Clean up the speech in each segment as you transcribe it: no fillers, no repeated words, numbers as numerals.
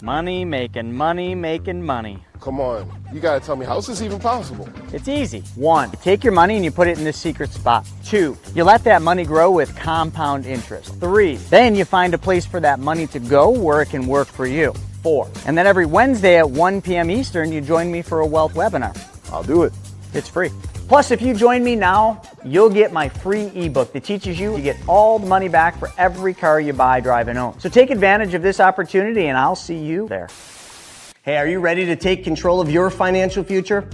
Money making money making money. Come on, you gotta tell me, how is this even possible? It's easy. 1, you take your money and you put it in this secret spot. 2, you let that money grow with compound interest. 3, then you find a place for that money to go where it can work for you. 4, and then every Wednesday at 1 p.m. Eastern, you join me for a wealth webinar. I'll do it. It's free. Plus, if you join me now, you'll get my free ebook that teaches you to get all the money back for every car you buy, drive, and own. So take advantage of this opportunity and I'll see you there. Hey, are you ready to take control of your financial future?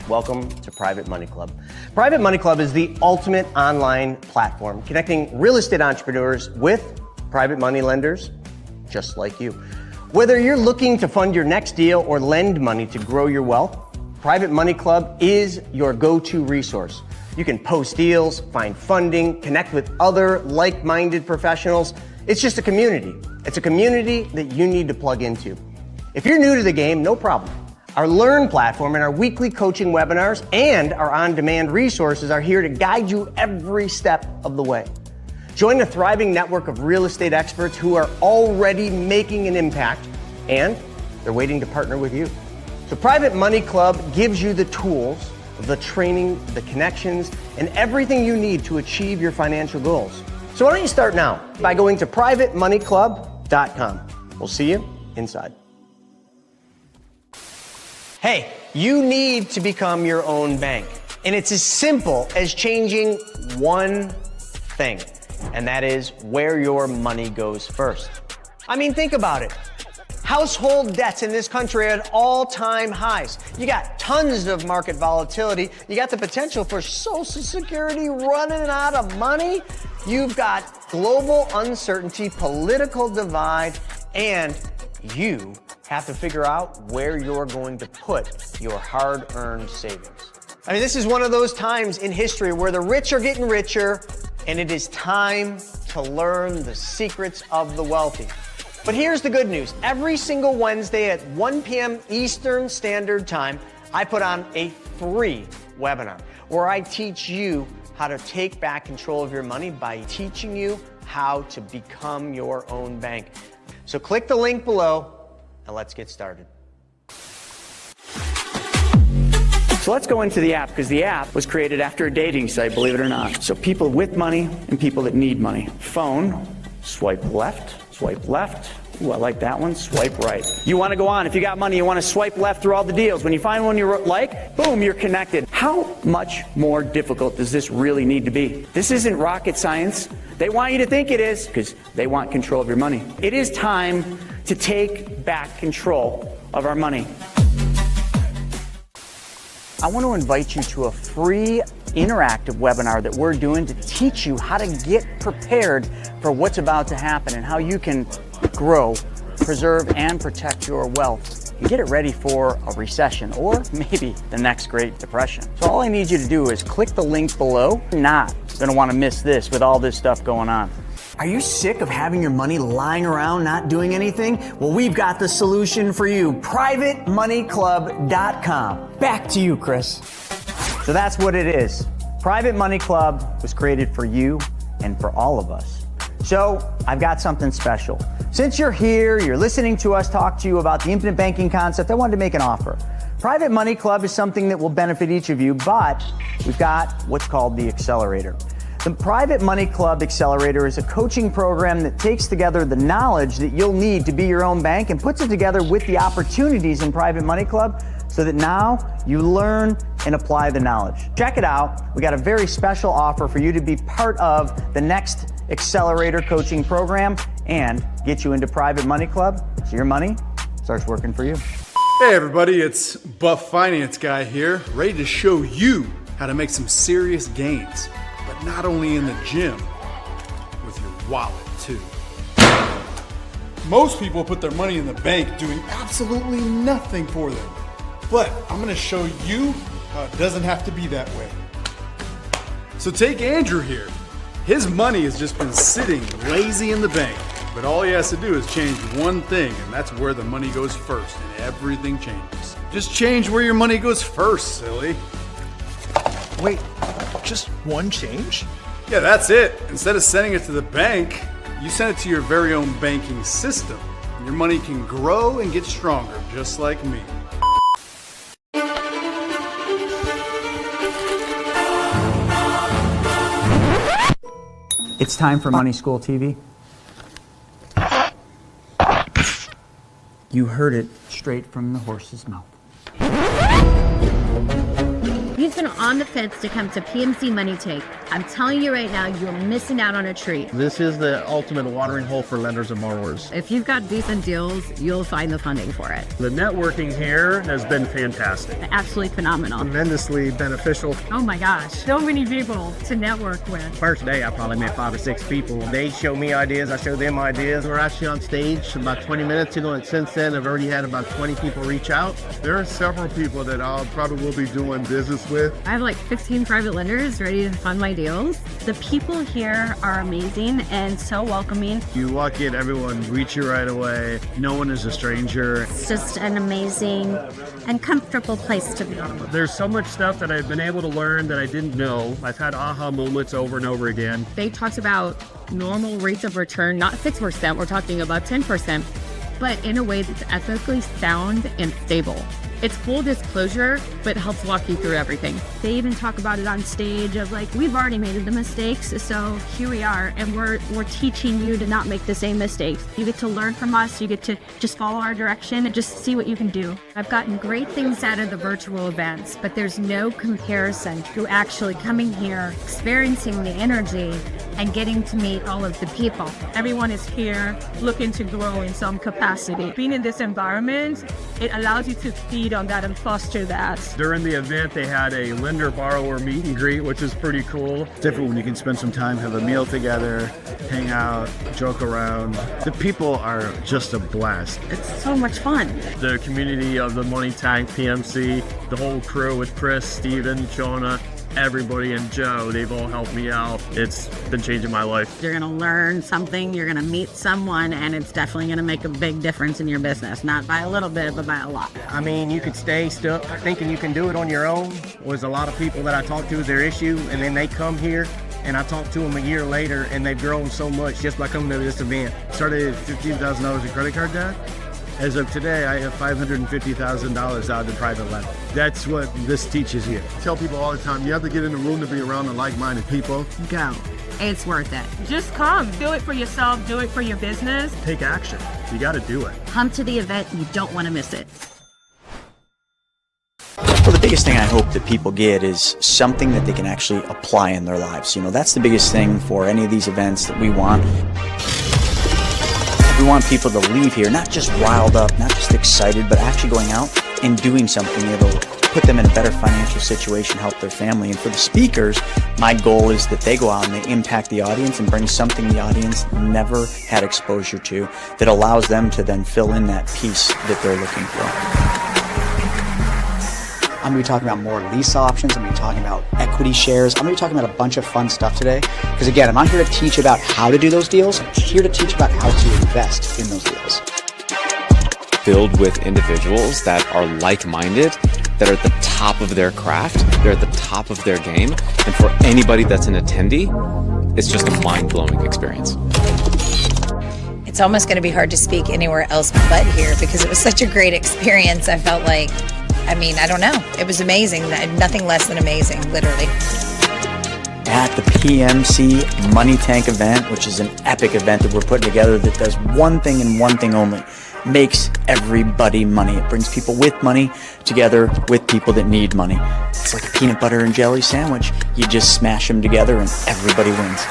Welcome to Private Money Club. Private Money Club is the ultimate online platform connecting real estate entrepreneurs with private money lenders just like you. Whether you're looking to fund your next deal or lend money to grow your wealth, Private Money Club is your go-to resource. You can post deals, find funding, connect with other like-minded professionals. It's just a community. It's a community that you need to plug into. If you're new to the game, no problem. Our Learn platform and our weekly coaching webinars and our on-demand resources are here to guide you every step of the way. Join a thriving network of real estate experts who are already making an impact, and they're waiting to partner with you. So Private Money Club gives you the tools, the training, the connections, and everything you need to achieve your financial goals. So why don't you start now by going to privatemoneyclub.com. We'll see you inside. Hey, you need to become your own bank. And it's as simple as changing one thing, and that is where your money goes first. I mean, think about it. Household debts in this country are at all-time highs. You got tons of market volatility. You got the potential for Social Security running out of money. You've got global uncertainty, political divide, and you have to figure out where you're going to put your hard-earned savings. I mean, this is one of those times in history where the rich are getting richer, and it is time to learn the secrets of the wealthy. But here's the good news. Every single Wednesday at 1 p.m. Eastern Standard Time, I put on a free webinar where I teach you how to take back control of your money by teaching you how to become your own bank. So click the link below and let's get started. So let's go into the app, because the app was created after a dating site, believe it or not. So people with money and people that need money. Phone, swipe left. Swipe left. Ooh, I like that one. Swipe right. You want to go on. If you got money, you want to swipe left through all the deals. When you find one you like, boom, you're connected. How much more difficult does this really need to be? This isn't rocket science. They want you to think it is because they want control of your money. It is time to take back control of our money. I want to invite you to a free interactive webinar that we're doing to teach you how to get prepared for what's about to happen and how you can grow, preserve, and protect your wealth and get it ready for a recession or maybe the next Great Depression. So all I need you to do is click the link below. You're not going to want to miss this with all this stuff going on. Are you sick of having your money lying around not doing anything? Well, we've got the solution for you. PrivateMoneyClub.com. Back to you, Chris. So that's what it is. Private Money Club was created for you and for all of us. So I've got something special. Since you're here, you're listening to us talk to you about the infinite banking concept, I wanted to make an offer. Private Money Club is something that will benefit each of you, but we've got what's called the Accelerator. The Private Money Club Accelerator is a coaching program that takes together the knowledge that you'll need to be your own bank and puts it together with the opportunities in Private Money Club so that now you learn and apply the knowledge. Check it out. We got a very special offer for you to be part of the next Accelerator coaching program and get you into Private Money Club so your money starts working for you. Hey everybody, it's Buff Finance Guy here, ready to show you how to make some serious gains, but not only in the gym, with your wallet too. Most people put their money in the bank doing absolutely nothing for them. But I'm gonna show you how it doesn't have to be that way. So take Andrew here. His money has just been sitting lazy in the bank, but all he has to do is change one thing, and that's where the money goes first, and everything changes. Just change where your money goes first, silly. Wait, just one change? Yeah, that's it. Instead of sending it to the bank, you send it to your very own banking system. Your money can grow and get stronger, just like me. It's time for Money School TV. You heard it straight from the horse's mouth. He's been on the fence to come to PMC Money Tank. I'm telling you right now, you're missing out on a treat. This is the ultimate watering hole for lenders and borrowers. If you've got decent deals, you'll find the funding for it. The networking here has been fantastic. Absolutely phenomenal. Tremendously beneficial. Oh my gosh, so many people to network with. First day, I probably met 5 or 6 people. They show me ideas, I show them ideas. We're actually on stage about 20 minutes ago, and since then, I've already had about 20 people reach out. There are several people that I probably will be doing business with. I have like 15 private lenders ready to fund my deals. The people here are amazing and so welcoming. You walk in, everyone greets you right away. No one is a stranger. It's just an amazing and comfortable place to be. There's so much stuff that I've been able to learn that I didn't know. I've had aha moments over and over again. They talked about normal rates of return, not 6%, we're talking about 10%, but in a way that's ethically sound and stable. It's full disclosure, but helps walk you through everything. They even talk about it on stage of like, we've already made the mistakes, so here we are, and we're teaching you to not make the same mistakes. You get to learn from us, you get to just follow our direction and just see what you can do. I've gotten great things out of the virtual events, but there's no comparison to actually coming here, experiencing the energy, and getting to meet all of the people. Everyone is here looking to grow in some capacity. Being in this environment, it allows you to feed on that and foster that. During the event, they had a lender-borrower meet and greet, which is pretty cool. It's different when you can spend some time, have a meal together, hang out, joke around. The people are just a blast. It's so much fun. The community of the Money Tank PMC, the whole crew with Chris, Steven, Shona, everybody, and Joe, they've all helped me out. It's been changing my life. You're gonna learn something, you're gonna meet someone, and it's definitely gonna make a big difference in your business. Not by a little bit, but by a lot. I mean, you could stay stuck thinking you can do it on your own. There's a lot of people that I talk to with their issue, and then they come here, and I talk to them a year later, and they've grown so much just by coming to this event. Started at $15,000 in credit card debt. As of today, I have $550,000 out in private lending. That's what this teaches you. I tell people all the time, you have to get in the room to be around the like-minded people. Go. It's worth it. Just come. Do it for yourself. Do it for your business. Take action. You got to do it. Come to the event. You don't want to miss it. Well, the biggest thing I hope that people get is something that they can actually apply in their lives. You know, that's the biggest thing for any of these events that we want. We want people to leave here not just riled up, not just excited, but actually going out and doing something that'll put them in a better financial situation, help their family. And for the speakers, my goal is that they go out and they impact the audience and bring something the audience never had exposure to that allows them to then fill in that piece that they're looking for. I'm going to be talking about more lease options. I'm going to be talking about equity shares. I'm going to be talking about a bunch of fun stuff today. Because again, I'm not here to teach about how to do those deals. I'm here to teach about how to invest in those deals. Filled with individuals that are like-minded, that are at the top of their craft, they're at the top of their game. And for anybody that's an attendee, it's just a mind-blowing experience. It's almost going to be hard to speak anywhere else but here because it was such a great experience. I felt like, I don't know. It was amazing. Nothing less than amazing, literally. At the PMC Money Tank event, which is an epic event that we're putting together that does one thing and one thing only. Makes everybody money. It brings people with money together with people that need money. It's like a peanut butter and jelly sandwich. You just smash them together and everybody wins.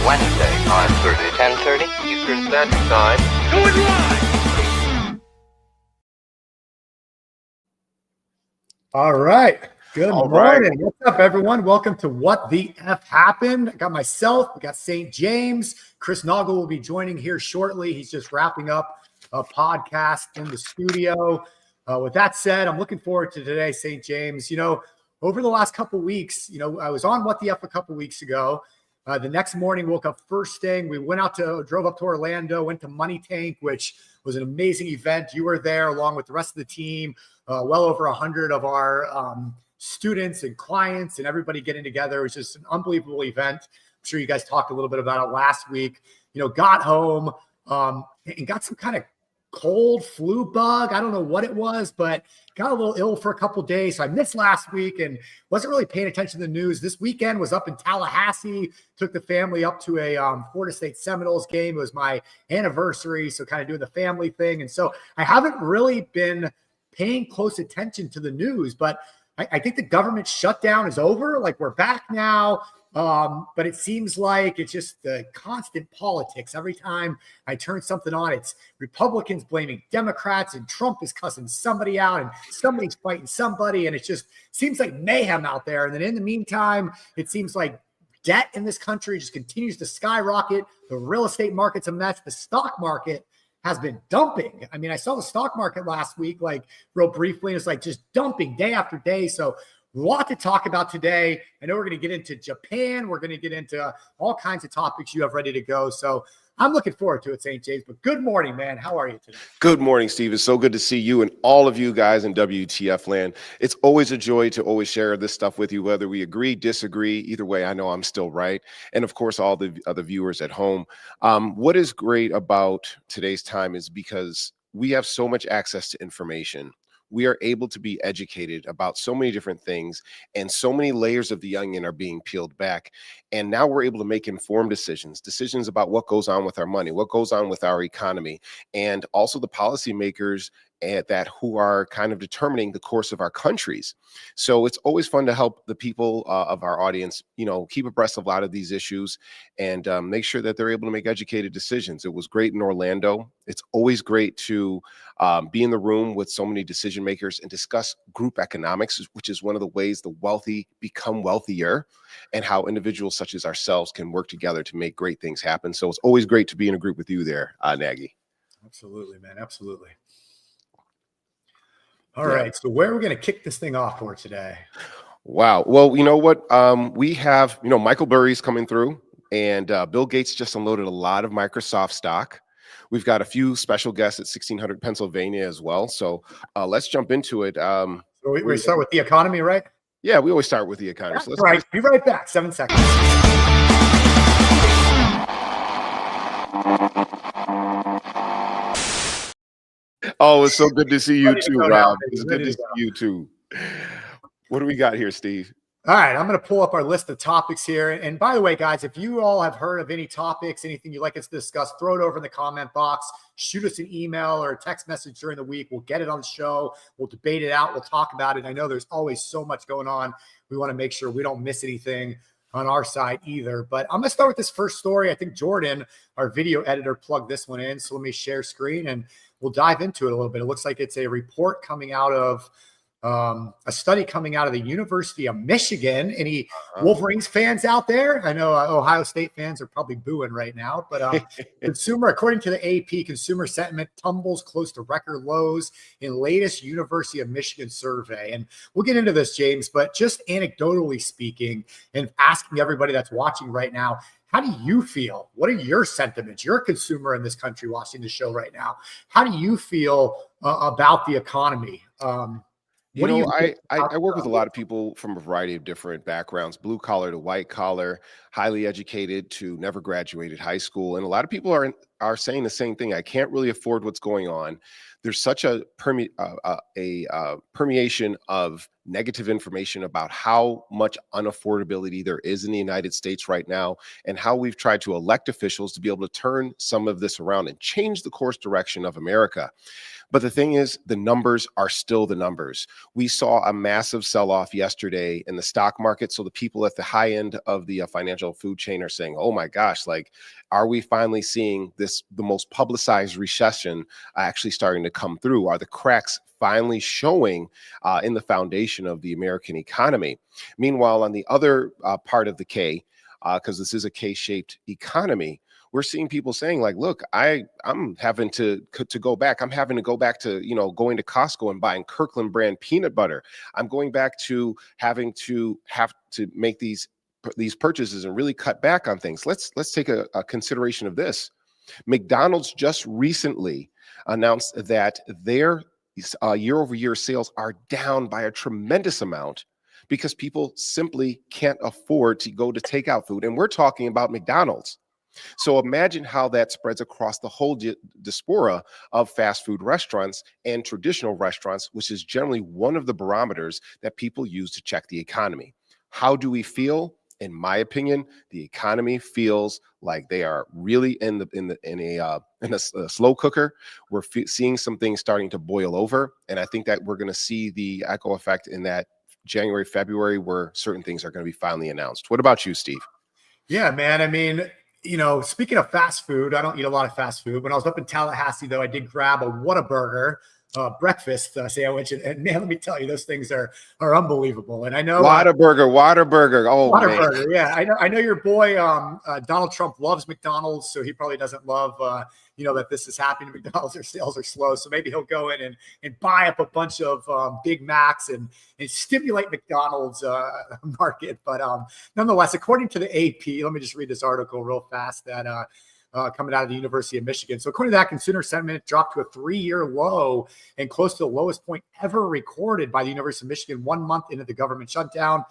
Wednesday, 5:30, 10:30 Eastern Standard Time. Going live! All right. Good All morning. right. What's up, everyone? Welcome to What the F Happened. I got myself, we got St. James. Chris Naugle will be joining here shortly. He's just wrapping up a podcast in the studio. With that said, I'm looking forward to today, St. James. You know, over the last couple weeks, you know, I was on What the F a couple weeks ago. The next morning, woke up first thing. We drove up to Orlando, went to Money Tank, which was an amazing event. You were there along with the rest of the team. Well over 100 of our students and clients and everybody getting together. It was just an unbelievable event. I'm sure you guys talked a little bit about it last week. You know, got home and got some kind of cold flu bug. I don't know what it was, but got a little ill for a couple of days. So I missed last week and wasn't really paying attention to the news. This weekend was up in Tallahassee, took the family up to a Florida State Seminoles game. It was my anniversary, so kind of doing the family thing. And so I haven't really been paying close attention to the news, but I think the government shutdown is over. Like, we're back now. But it seems like it's just the constant politics. Every time I turn something on, it's Republicans blaming Democrats and Trump is cussing somebody out and somebody's fighting somebody. And it just seems like mayhem out there. And then in the meantime, it seems like debt in this country just continues to skyrocket. The real estate market's a mess. The stock market has been dumping. I mean, I saw the stock market last week, like real briefly, and it's like just dumping day after day. So a lot to talk about today. I know we're going to get into Japan. We're going to get into all kinds of topics you have ready to go. So I'm looking forward to it, St. James. But good morning, man. How are you today? Good morning, Steve. It's so good to see you and all of you guys in WTF land. It's always a joy to always share this stuff with you, whether we agree, disagree. Either way, I know I'm still right. And of course, all the other viewers at home. What is great about today's time is because we have so much access to information. We are able to be educated about so many different things, and so many layers of the onion are being peeled back. And now we're able to make informed decisions about what goes on with our money, what goes on with our economy, and also the policymakers that who are kind of determining the course of our countries. So it's always fun to help the people of our audience, you know, keep abreast of a lot of these issues and make sure that they're able to make educated decisions. It was great in Orlando. It's always great to be in the room with so many decision makers and discuss group economics, which is one of the ways the wealthy become wealthier, and how individuals such as ourselves can work together to make great things happen. So it's always great to be in a group with you there, Nagy. Absolutely, man. Absolutely. All right. So where are we going to kick this thing off for today? Wow. Well, you know what? We have, you know, Michael Burry's coming through, and Bill Gates just unloaded a lot of Microsoft stock. We've got a few special guests at 1600 Pennsylvania as well. So let's jump into it. So we start with the economy, right? Yeah, we always start with the economy. So right. Be right back. 7 seconds. Oh, it's so good to see you too, Rob. It's good to see you too. What do we got here, Steve? All right, I'm going to pull up our list of topics here. And by the way, guys, if you all have heard of any topics, anything you'd like us to discuss, throw it over in the comment box. Shoot us an email or a text message during the week. We'll get it on the show. We'll debate it out. We'll talk about it. I know there's always so much going on. We want to make sure we don't miss anything on our side either. But I'm going to start with this first story. I think Jordan, our video editor, plugged this one in. So let me share screen and we'll dive into it a little bit. It looks like it's a report coming out of a study coming out of the University of Michigan. Any Wolverines fans out there? I know Ohio State fans are probably booing right now, but according to the AP, consumer sentiment tumbles close to record lows in latest University of Michigan survey. And we'll get into this, James, but just anecdotally speaking and asking everybody that's watching right now, how do you feel? What are your sentiments? You're a consumer in this country watching the show right now. How do you feel about the economy? I work with a lot of people from a variety of different backgrounds, blue collar to white collar, highly educated to never graduated high school. And a lot of people are saying the same thing. I can't really afford what's going on. There's such a permeation of negative information about how much unaffordability there is in the United States right now, and how we've tried to elect officials to be able to turn some of this around and change the course direction of America. But the thing is, the numbers are still the numbers. We saw a massive sell-off yesterday in the stock market. So the people at the high end of the financial food chain are saying, oh my gosh, like, are we finally seeing the most publicized recession actually starting to come through? Are the cracks finally showing in the foundation of the American economy. Meanwhile, on the other part of the K, because this is a K-shaped economy, we're seeing people saying like, look, I'm having to go back. I'm having to go back to, going to Costco and buying Kirkland brand peanut butter. I'm going back to have to make these purchases and really cut back on things. Let's take a consideration of this. McDonald's just recently announced that their year-over-year sales are down by a tremendous amount because people simply can't afford to go to takeout food. And we're talking about McDonald's. So imagine how that spreads across the whole diaspora of fast food restaurants and traditional restaurants, which is generally one of the barometers that people use to check the economy. How do we feel? In my opinion, the economy feels like they are really in a slow cooker. We're seeing some things starting to boil over, and I think that we're going to see the echo effect in that January, February, where certain things are going to be finally announced. What about you, Steve? Yeah, man. I mean, speaking of fast food, I don't eat a lot of fast food. When I was up in Tallahassee, though, I did grab a Whataburger breakfast sandwich, and man, let me tell you, those things are unbelievable. And I know Whataburger. Oh, Whataburger, man. yeah. I know your boy Donald Trump loves McDonald's, so he probably doesn't love that this is happening to McDonald's. Their sales are slow, so maybe he'll go in and buy up a bunch of Big Macs and stimulate McDonald's market. But nonetheless, according to the AP, let me just read this article real fast that coming out of the University of Michigan. So according to that, consumer sentiment dropped to a 3-year low and close to the lowest point ever recorded by the University of Michigan 1 month into the government shutdown.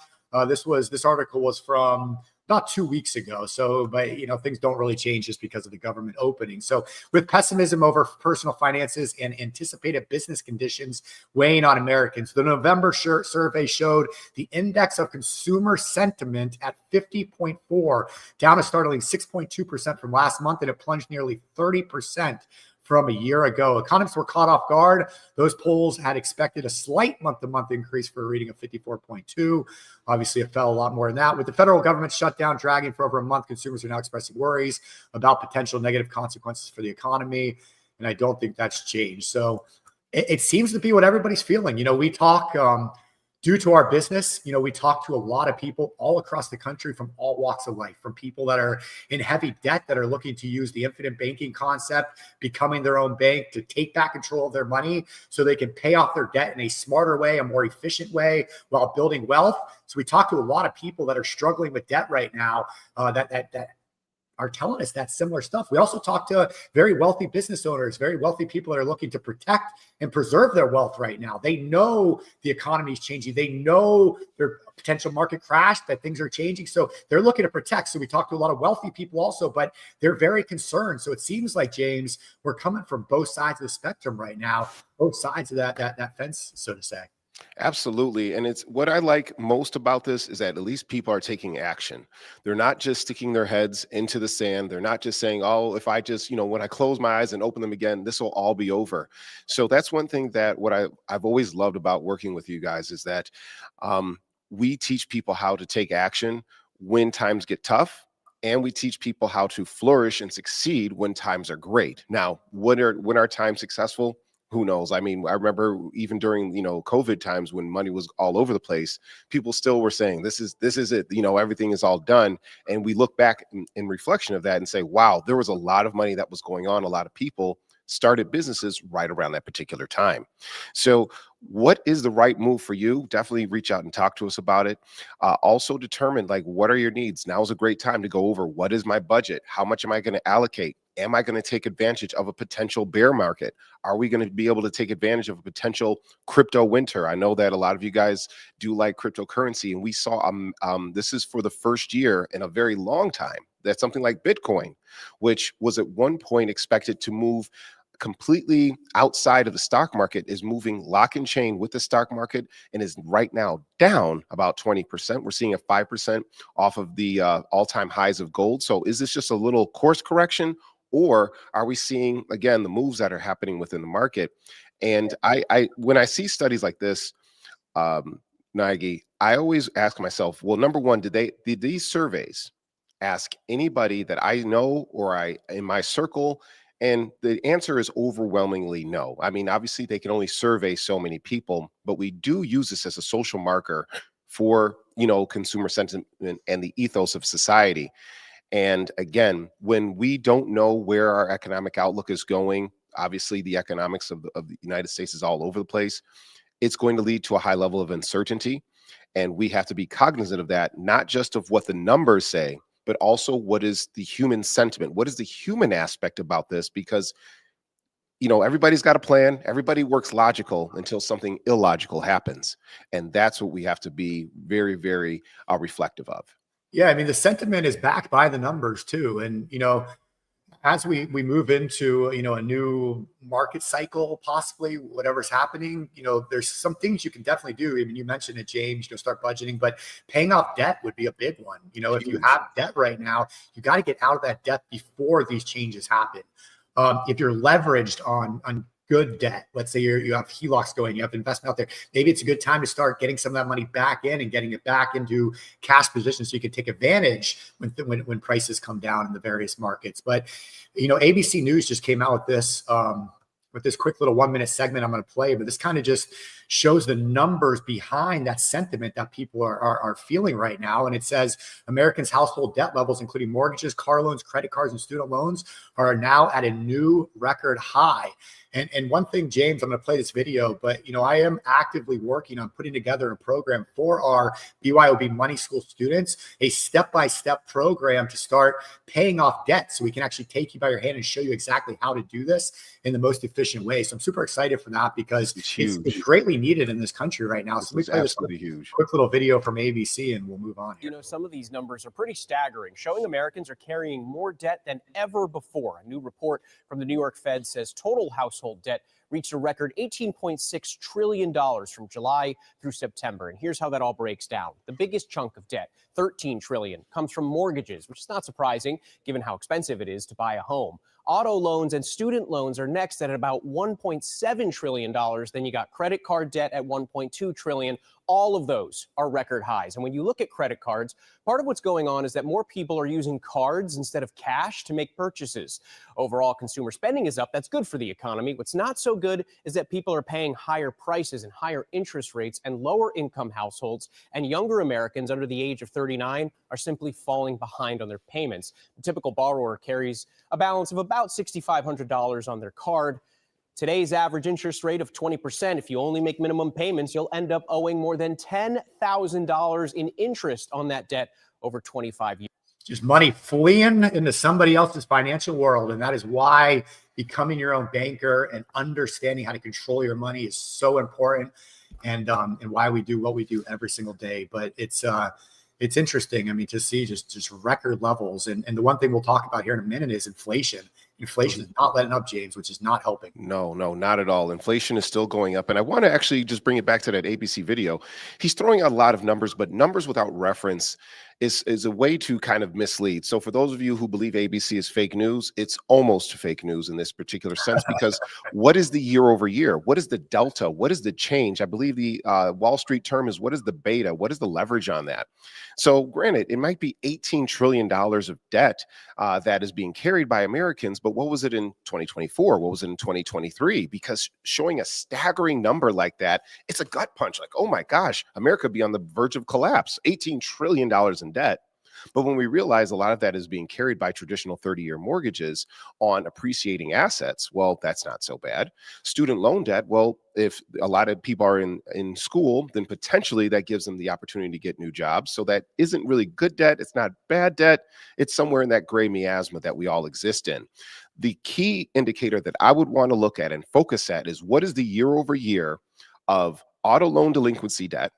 This article was from about 2 weeks ago. So, but things don't really change just because of the government opening. So with pessimism over personal finances and anticipated business conditions weighing on Americans, the November survey showed the index of consumer sentiment at 50.4, down a startling 6.2% from last month, and it plunged nearly 30% from a year ago. Economists were caught off guard. Those polls had expected a slight month-to-month increase for a reading of 54.2. Obviously, it fell a lot more than that. With the federal government shutdown dragging for over a month, consumers are now expressing worries about potential negative consequences for the economy, and I don't think that's changed. So it seems to be what everybody's feeling. We talk due to our business, we talk to a lot of people all across the country from all walks of life, from people that are in heavy debt that are looking to use the infinite banking concept, becoming their own bank to take back control of their money so they can pay off their debt in a smarter way, a more efficient way while building wealth. So we talk to a lot of people that are struggling with debt right now that are telling us that similar stuff. We also talk to very wealthy business owners, very wealthy people that are looking to protect and preserve their wealth right now. They know the economy is changing. They know their potential market crash, that things are changing. So they're looking to protect. So we talk to a lot of wealthy people also, but they're very concerned. So it seems like, James, we're coming from both sides of the spectrum right now, both sides of that fence, so to say. Absolutely. And it's what I like most about this is that at least people are taking action. They're not just sticking their heads into the sand. They're not just saying, oh, if I just, when I close my eyes and open them again, this will all be over. So that's one thing that I've always loved about working with you guys is that we teach people how to take action when times get tough. And we teach people how to flourish and succeed when times are great. Now, when are times successful? Who knows? I mean, I remember even during, COVID times when money was all over the place, people still were saying, this is it, everything is all done. And we look back in reflection of that and say, wow, there was a lot of money that was going on. A lot of people started businesses right around that particular time. So what is the right move for you? Definitely reach out and talk to us about it. Also determine what are your needs? Now is a great time to go over what is my budget? How much am I going to allocate? Am I going to take advantage of a potential bear market? Are we going to be able to take advantage of a potential crypto winter? I know that a lot of you guys do like cryptocurrency, and we saw this is for the first year in a very long time that something like Bitcoin, which was at one point expected to move completely outside of the stock market, is moving lock and chain with the stock market and is right now down about 20%. We're seeing a 5% off of the all-time highs of gold. So is this just a little course correction, or are we seeing, again, the moves that are happening within the market? And I when I see studies like this, Nagy, I always ask myself, well, number one, did these surveys ask anybody that I know or in my circle And the answer is overwhelmingly no. I mean, obviously, they can only survey so many people, but we do use this as a social marker for, consumer sentiment and the ethos of society. And again, when we don't know where our economic outlook is going, obviously the economics of the United States is all over the place. It's going to lead to a high level of uncertainty. And we have to be cognizant of that, not just of what the numbers say, but also what is the human sentiment? What is the human aspect about this? Because, everybody's got a plan. Everybody works logical until something illogical happens. And that's what we have to be very, very reflective of. Yeah, I mean, the sentiment is backed by the numbers too. And, as we move into, a new market cycle, possibly whatever's happening, there's some things you can definitely do. I mean, you mentioned it, James, start budgeting, but paying off debt would be a big one. If you have debt right now, you got to get out of that debt before these changes happen. If you're leveraged on good debt, let's say you have HELOCs going, you have investment out there, maybe it's a good time to start getting some of that money back in and getting it back into cash positions so you can take advantage when prices come down in the various markets. But ABC News just came out with this quick little 1-minute segment I'm going to play, but this kind of just shows the numbers behind that sentiment that people are feeling right now. And it says Americans' household debt levels, including mortgages, car loans, credit cards, and student loans, are now at a new record high. And one thing, James, I'm going to play this video, but I am actively working on putting together a program for our BYOB Money School students, a step-by-step program to start paying off debt, so we can actually take you by your hand and show you exactly how to do this in the most efficient way. So I'm super excited for that because it's greatly needed in this country right now. So let me play this quick little video from ABC and we'll move on here. Some of these numbers are pretty staggering, showing Americans are carrying more debt than ever before. A new report from the New York Fed says total household debt reached a record $18.6 trillion from July through September. And here's how that all breaks down. The biggest chunk of debt, $13 trillion, comes from mortgages, which is not surprising given how expensive it is to buy a home. Auto loans and student loans are next at about $1.7 trillion. Then you got credit card debt at $1.2 trillion. All of those are record highs. And when you look at credit cards, part of what's going on is that more people are using cards instead of cash to make purchases. Overall, consumer spending is up. That's good for the economy. What's not so good is that people are paying higher prices and higher interest rates, and lower income households and younger Americans under the age of 39 are simply falling behind on their payments. The typical borrower carries a balance of about $6,500 on their card. Today's average interest rate of 20%, if you only make minimum payments, you'll end up owing more than $10,000 in interest on that debt over 25 years. Just money fleeing into somebody else's financial world. And that is why becoming your own banker and understanding how to control your money is so important, and why we do what we do every single day. But it's interesting. I mean, to see just record levels. And the one thing we'll talk about here in a minute is inflation. Inflation is not letting up, James, which is not helping. No, not at all. Inflation is still going up. And I want to actually just bring it back to that ABC video. He's throwing out a lot of numbers, but numbers without reference is a way to kind of mislead. So for those of you who believe ABC is fake news, it's almost fake news in this particular sense, because what is the year over year? What is the delta? What is the change? I believe the Wall Street term is, what is the beta? What is the leverage on that? So granted, it might be $18 trillion of debt that is being carried by Americans, but what was it in 2024? What was it in 2023? Because showing a staggering number like that, it's a gut punch. Like, oh my gosh, America would be on the verge of collapse. $18 trillion in debt. But when we realize a lot of that is being carried by traditional 30-year mortgages on appreciating assets, well, that's not so bad. Student loan debt, well, if a lot of people are in school, then potentially that gives them the opportunity to get new jobs. So that isn't really good debt. It's not bad debt. It's somewhere in that gray miasma that we all exist in. The key indicator that I would want to look at and focus at is, what is the year over year of auto loan delinquency debt,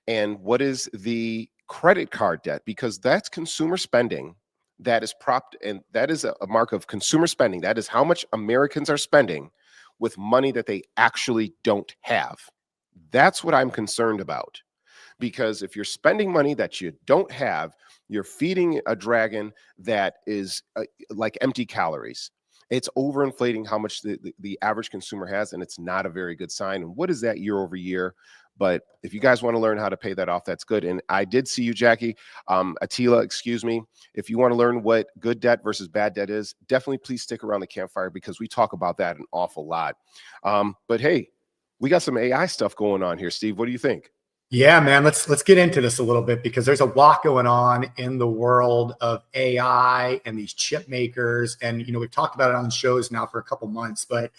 and what is the credit card debt, because that's consumer spending that is propped, and that is a mark of consumer spending. That is how much Americans are spending with money that they actually don't have. That's what I'm concerned about, because if you're spending money that you don't have, you're feeding a dragon that is like empty calories. It's overinflating how much the average consumer has, and it's not a very good sign. And what is that year over year? But if you guys want to learn how to pay that off, that's good. And I did see you, Jackie, Attila, excuse me. If you want to learn what good debt versus bad debt is, definitely please stick around the campfire because we talk about that an awful lot. But hey, we got some AI stuff going on here, Steve. What do you think? Yeah, man, let's get into this a little bit because there's a lot going on in the world of AI and these chip makers. And, we've talked about it on shows now for a couple months, but,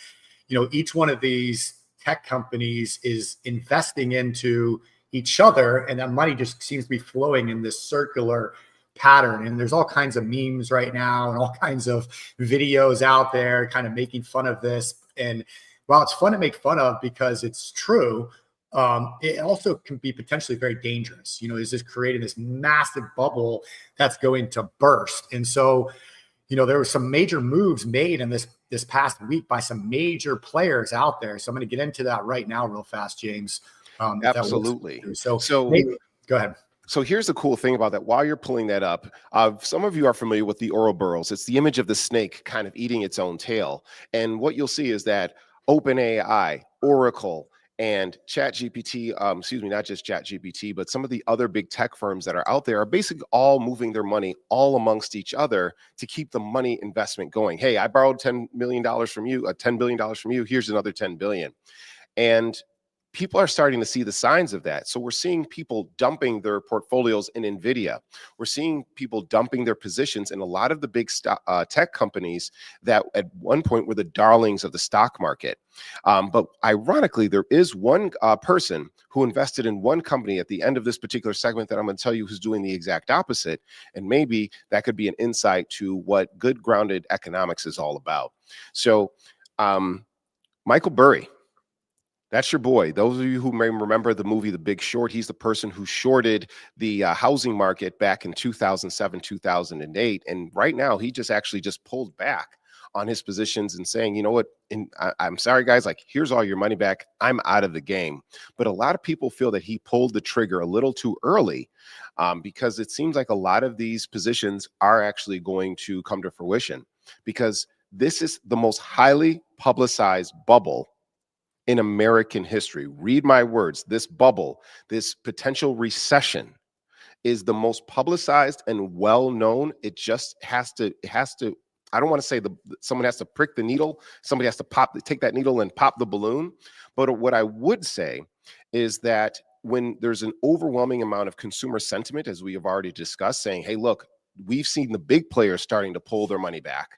each one of these tech companies is investing into each other, and that money just seems to be flowing in this circular pattern. And there's all kinds of memes right now and all kinds of videos out there kind of making fun of this. And while it's fun to make fun of because it's true, it also can be potentially very dangerous. Is this creating this massive bubble that's going to burst? And so, there were some major moves made in this past week by some major players out there. So I'm going to get into that right now real fast, James. Absolutely. So maybe, go ahead. So here's the cool thing about that. While you're pulling that up, some of you are familiar with the Ouroboros. It's the image of the snake kind of eating its own tail. And what you'll see is that OpenAI, Oracle, and ChatGPT, not just ChatGPT, but some of the other big tech firms that are out there are basically all moving their money all amongst each other to keep the money investment going. Hey, I borrowed $10 million from you, $10 billion from you. Here's another 10 billion. And people are starting to see the signs of that. So we're seeing people dumping their portfolios in NVIDIA. We're seeing people dumping their positions in a lot of the big tech companies that at one point were the darlings of the stock market. But ironically, there is one person who invested in one company at the end of this particular segment that I'm going to tell you who's doing the exact opposite. And maybe that could be an insight to what good grounded economics is all about. So Michael Burry, that's your boy. Those of you who may remember the movie The Big Short, he's the person who shorted the housing market back in 2007, 2008. And right now, he just pulled back on his positions and saying, you know what, I'm sorry, guys, like, here's all your money back. I'm out of the game. But a lot of people feel that he pulled the trigger a little too early because it seems like a lot of these positions are actually going to come to fruition because this is the most highly publicized bubble in American history. Read my words. This bubble, this potential recession is the most publicized and well-known. It has to, I don't want to say someone has to prick the needle. Somebody has to take that needle and pop the balloon. But what I would say is that when there's an overwhelming amount of consumer sentiment, as we have already discussed, saying, hey, look, we've seen the big players starting to pull their money back.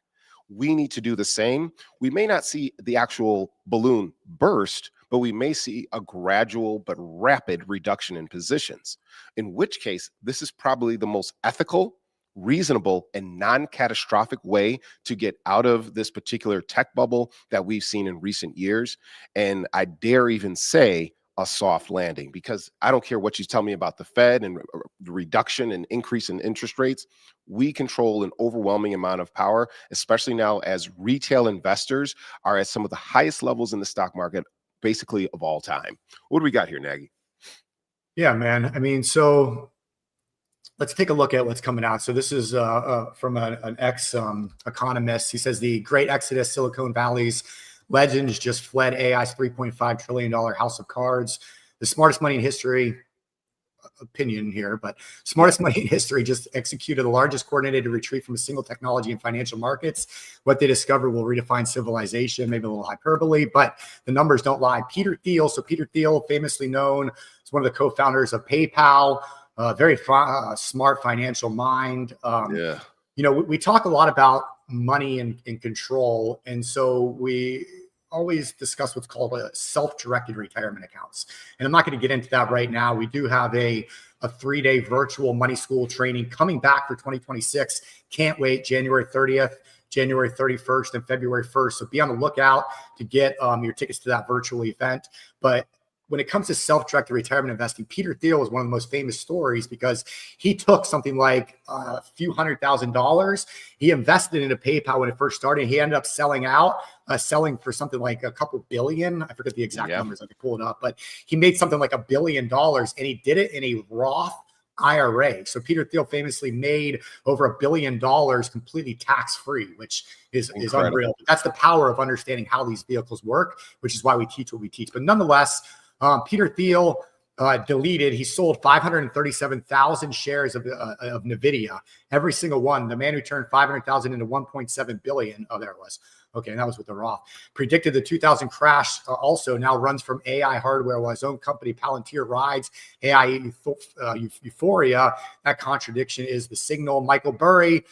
We need to do the same. We may not see the actual balloon burst, but we may see a gradual but rapid reduction in positions, in which case this is probably the most ethical, reasonable, and non-catastrophic way to get out of this particular tech bubble that we've seen in recent years. And I dare even say a soft landing, because I don't care what you tell me about the Fed and the reduction and increase in interest rates. We control an overwhelming amount of power, especially now as retail investors are at some of the highest levels in the stock market, basically of all time. What do we got here, Nagy? Yeah, man. I mean, so let's take a look at what's coming out. So this is from an ex-economist. He says the great exodus, Silicon Valley's legends just fled AI's $3.5 trillion house of cards. The smartest money in history, opinion here, but smartest money in history just executed the largest coordinated retreat from a single technology and financial markets. What they discovered will redefine civilization, maybe a little hyperbole, but the numbers don't lie. Peter Thiel, famously known as one of the co-founders of PayPal, very smart financial mind. We talk a lot about money and control. And so we always discuss what's called a self-directed retirement accounts. And I'm not going to get into that right now. We do have a 3-day virtual money school training coming back for 2026. Can't wait. January 30th, January 31st, and February 1st. So be on the lookout to get your tickets to that virtual event. But when it comes to self-directed retirement investing, Peter Thiel is one of the most famous stories because he took something like a few $100,000. He invested into PayPal when it first started. He ended up selling for something like a couple billion. I forget the exact numbers. I can pull it up, but he made something like $1 billion, and he did it in a Roth IRA. So Peter Thiel famously made over $1 billion completely tax-free, which is unreal. But that's the power of understanding how these vehicles work, which is why we teach what we teach. But nonetheless, Peter Thiel deleted. He sold 537,000 shares of NVIDIA, every single one. The man who turned 500,000 into 1.7 billion. Oh, there it was. Okay, and that was with the Roth. Predicted the 2000 crash. Also now runs from AI hardware, while his own company Palantir rides AI euphoria. That contradiction is the signal. Michael Burry,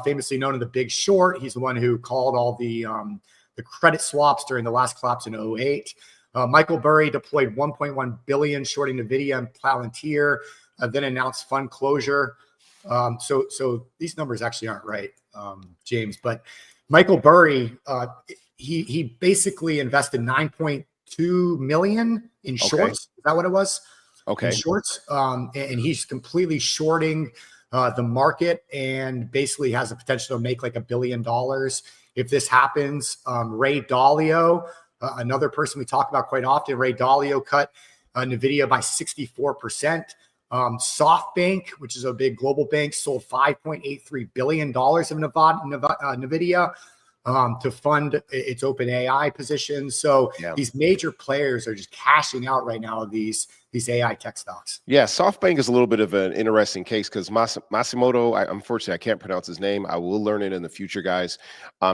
famously known as The Big Short, he's the one who called all the credit swaps during the last collapse in 2008. Michael Burry deployed 1.1 billion shorting NVIDIA and Palantir, then announced fund closure. So these numbers actually aren't right, James. But Michael Burry, he basically invested 9.2 million in shorts. Okay. Is that what it was? Okay. In shorts, and he's completely shorting the market, and basically has the potential to make like $1 billion if this happens. Ray Dalio, another person we talk about quite often, Ray Dalio cut NVIDIA by 64%. SoftBank, which is a big global bank, sold $5.83 billion of NVIDIA to fund its open AI position. So these major players are just cashing out right now of these AI tech stocks. Yeah, SoftBank is a little bit of an interesting case because Masimoto, unfortunately, I can't pronounce his name. I will learn it in the future, guys.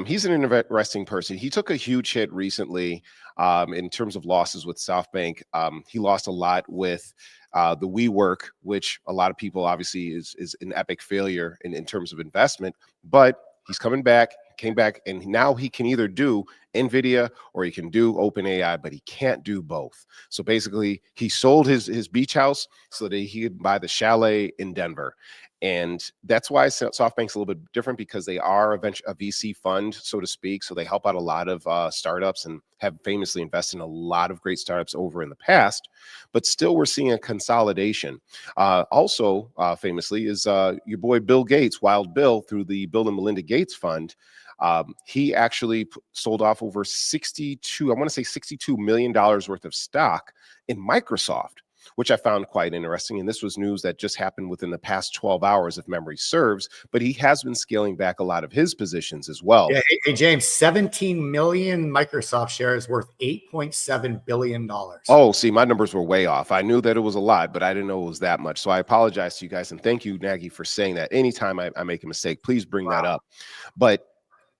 He's an interesting person. He took a huge hit recently in terms of losses with SoftBank. He lost a lot with the WeWork, which a lot of people obviously is an epic failure in terms of investment, but he's coming back, came back, and now he can either do NVIDIA or he can do OpenAI, but he can't do both. So basically, he sold his beach house so that he could buy the chalet in Denver. And that's why SoftBank's a little bit different, because they are a VC fund, so to speak. So they help out a lot of startups and have famously invested in a lot of great startups over in the past. But still, we're seeing a consolidation. Also, famously, is your boy Bill Gates, Wild Bill, through the Bill and Melinda Gates Fund. He actually sold off over $62 million worth of stock in Microsoft, which I found quite interesting. And this was news that just happened within the past 12 hours, if memory serves. But he has been scaling back a lot of his positions as well. Yeah, hey, James, 17 million Microsoft shares worth $8.7 billion. Oh, see, my numbers were way off. I knew that it was a lot, but I didn't know it was that much. So I apologize to you guys. And thank you, Nagy, for saying that. Anytime I make a mistake, please bring that up. But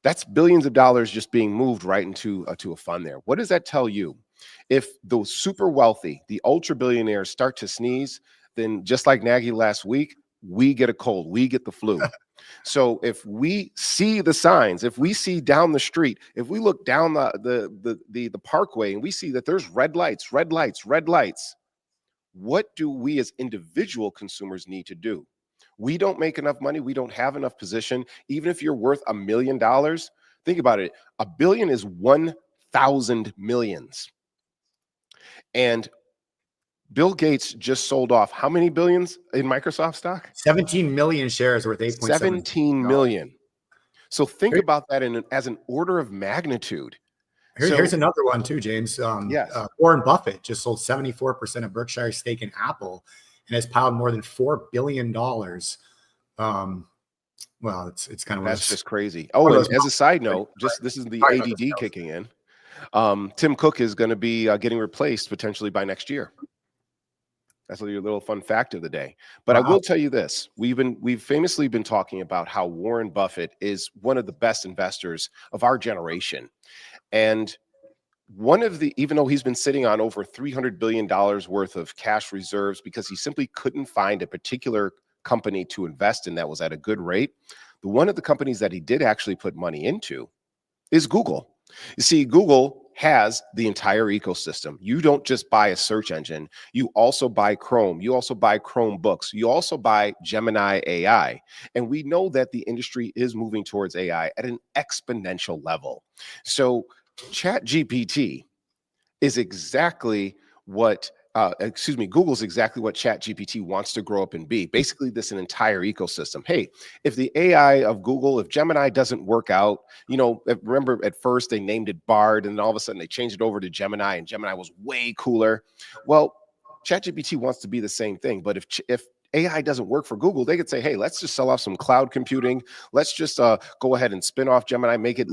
that's billions of dollars just being moved right into a fund there. What does that tell you? If those super wealthy, the ultra billionaires start to sneeze, then just like Nagy last week, we get a cold, we get the flu. So if we see the signs, if we see down the street, if we look down the parkway and we see that there's red lights, what do we as individual consumers need to do? We don't make enough money. We don't have enough position. Even if you're worth $1 million, think about it. $1 billion is 1,000 millions. And Bill Gates just sold off how many billions in Microsoft stock? 17 million shares worth 8.7. 17 million. So think about that as an order of magnitude. Here's another one too, James. Warren Buffett just sold 74% of Berkshire's stake in Apple and has piled more than $4 billion. Well, it's kind of, that's just crazy. Oh, and as a side note, this is the ADD kicking in. Tim Cook is going to be getting replaced potentially by next year. That's your little fun fact of the day. But I will tell you this: we've famously been talking about how Warren Buffett is one of the best investors of our generation, and even though he's been sitting on over $300 billion worth of cash reserves because he simply couldn't find a particular company to invest in that was at a good rate, one of the companies that he did actually put money into is Google. You see, Google has the entire ecosystem. You don't just buy a search engine. You also buy Chrome. You also buy Chromebooks. You also buy Gemini AI. And we know that the industry is moving towards AI at an exponential level. So ChatGPT is exactly what Google's exactly what ChatGPT wants to grow up and be. Basically, this an entire ecosystem. Hey, if the AI of Google, if Gemini doesn't work out, remember at first they named it Bard, and then all of a sudden they changed it over to Gemini, and Gemini was way cooler. Well, ChatGPT wants to be the same thing, but if AI doesn't work for Google, they could say, hey, let's just sell off some cloud computing. Let's just go ahead and spin off Gemini, make it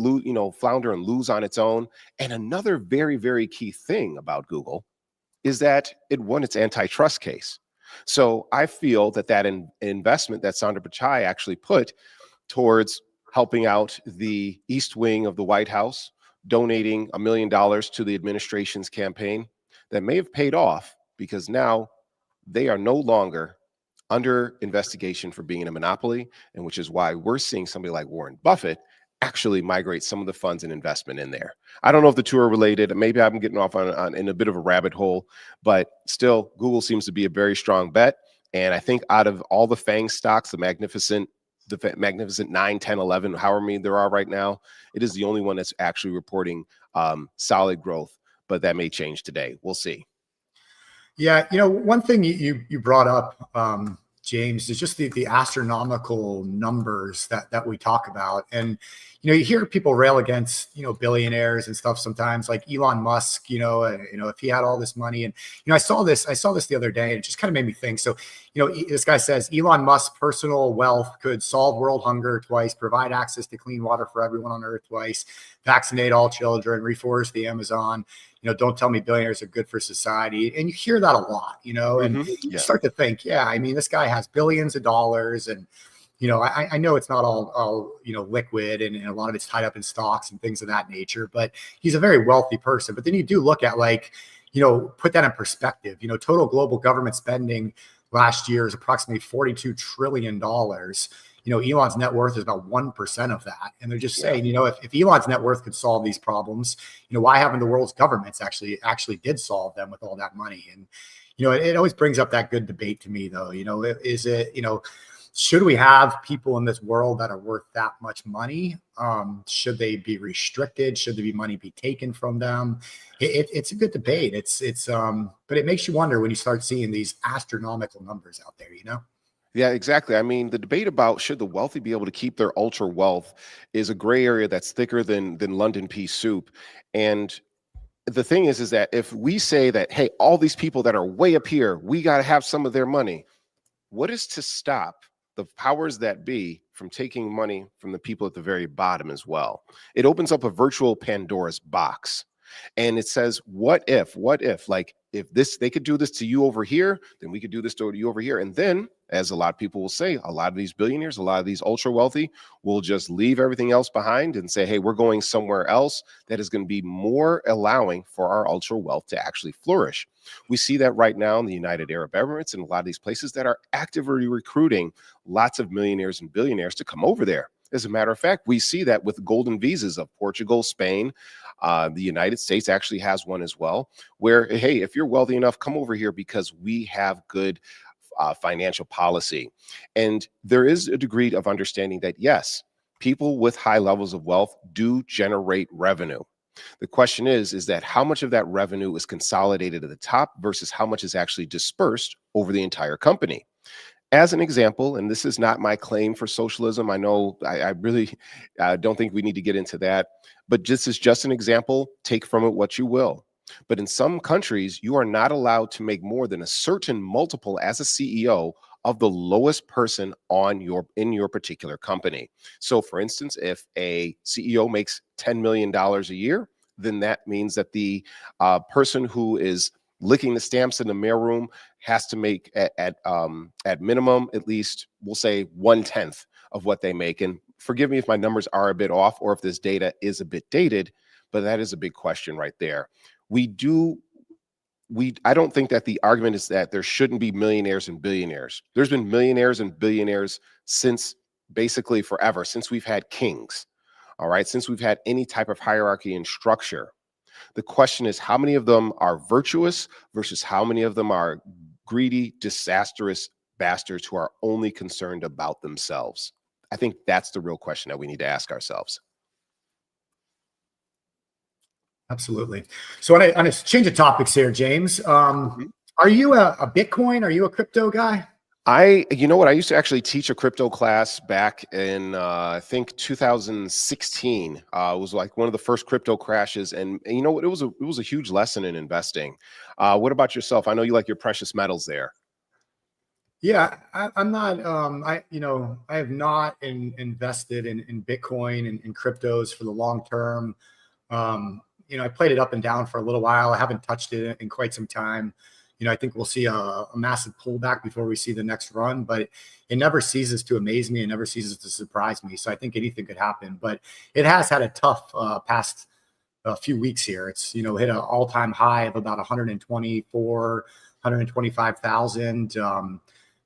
flounder and lose on its own. And another very, very key thing about Google is that it won its antitrust case. So I feel that that investment that Sundar Pichai actually put towards helping out the East Wing of the White House, donating $1 million to the administration's campaign, that may have paid off, because now they are no longer under investigation for being in a monopoly, and which is why we're seeing somebody like Warren Buffett actually migrate some of the funds and investment in there. I don't know if the two are related. Maybe I'm getting off on in a bit of a rabbit hole, but still, Google seems to be a very strong bet. And I think out of all the FANG stocks, the magnificent 9, 10, 11, however many there are right now, it is the only one that's actually reporting solid growth, but that may change today. We'll see. Yeah, one thing you brought up, James, is just the astronomical numbers that we talk about. And, you hear people rail against, billionaires and stuff sometimes, like Elon Musk, if he had all this money. And, I saw this the other day, and it just kind of made me think. So, this guy says Elon Musk's personal wealth could solve world hunger twice, provide access to clean water for everyone on Earth twice, vaccinate all children, reforest the Amazon. Don't tell me billionaires are good for society. And you hear that a lot, and you start to think, this guy has billions of dollars, and, I know it's not all liquid, and a lot of it's tied up in stocks and things of that nature, but he's a very wealthy person. But then you do look at, put that in perspective. Total global government spending last year is approximately $42 trillion. Elon's net worth is about 1% of that. And they're just saying, if Elon's net worth could solve these problems, why haven't the world's governments actually did solve them with all that money? And, it always brings up that good debate to me, though. Is it, should we have people in this world that are worth that much money? Should they be restricted? Should the money be taken from them? It's a good debate. But it makes you wonder when you start seeing these astronomical numbers out there, Yeah, exactly. I mean, the debate about should the wealthy be able to keep their ultra wealth is a gray area that's thicker than London pea soup. And the thing is that if we say that, hey, all these people that are way up here, we got to have some of their money, what is to stop the powers that be from taking money from the people at the very bottom as well? It opens up a virtual Pandora's box. And it says, what if, like, if they could do this to you over here, then we could do this to you over here. And then, as a lot of people will say, a lot of these billionaires, a lot of these ultra wealthy will just leave everything else behind and say, hey, we're going somewhere else that is going to be more allowing for our ultra wealth to actually flourish. We see that right now in the United Arab Emirates and a lot of these places that are actively recruiting lots of millionaires and billionaires to come over there. As a matter of fact, we see that with golden visas of Portugal, Spain. The United States actually has one as well, where, hey, if you're wealthy enough, come over here because we have good financial policy. And there is a degree of understanding that, yes, people with high levels of wealth do generate revenue. The question is that how much of that revenue is consolidated at the top versus how much is actually dispersed over the entire company. As an example, and this is not my claim for socialism, I know I really don't think we need to get into that, but this is just an example. Take from it what you will. But in some countries, you are not allowed to make more than a certain multiple as a CEO of the lowest person in your particular company. So for instance, if a CEO makes $10 million a year, then that means that the person who is licking the stamps in the mailroom has to make at minimum, at least, we'll say 1/10 of what they make. And forgive me if my numbers are a bit off or if this data is a bit dated, but that is a big question right there. I don't think that the argument is that there shouldn't be millionaires and billionaires. There's been millionaires and billionaires since basically forever, since we've had kings, all right, since we've had any type of hierarchy and structure. The question is how many of them are virtuous versus how many of them are greedy, disastrous bastards who are only concerned about themselves. I think that's the real question that we need to ask ourselves. Absolutely. So I want to change the topics here, James. Are you a Bitcoin? Are you a crypto guy? You know what? I used to actually teach a crypto class back in, I think 2016. It was like one of the first crypto crashes. And you know what? It was a huge lesson in investing. What about yourself? I know you like your precious metals there. Yeah, I'm not, I have not invested in Bitcoin and cryptos for the long term. I played it up and down for a little while. I haven't touched it in quite some time. I think we'll see a massive pullback before we see the next run, but it never ceases to amaze me. It never ceases to surprise me. So I think anything could happen, but it has had a tough past few weeks here. It's, hit an all-time high of about 125,000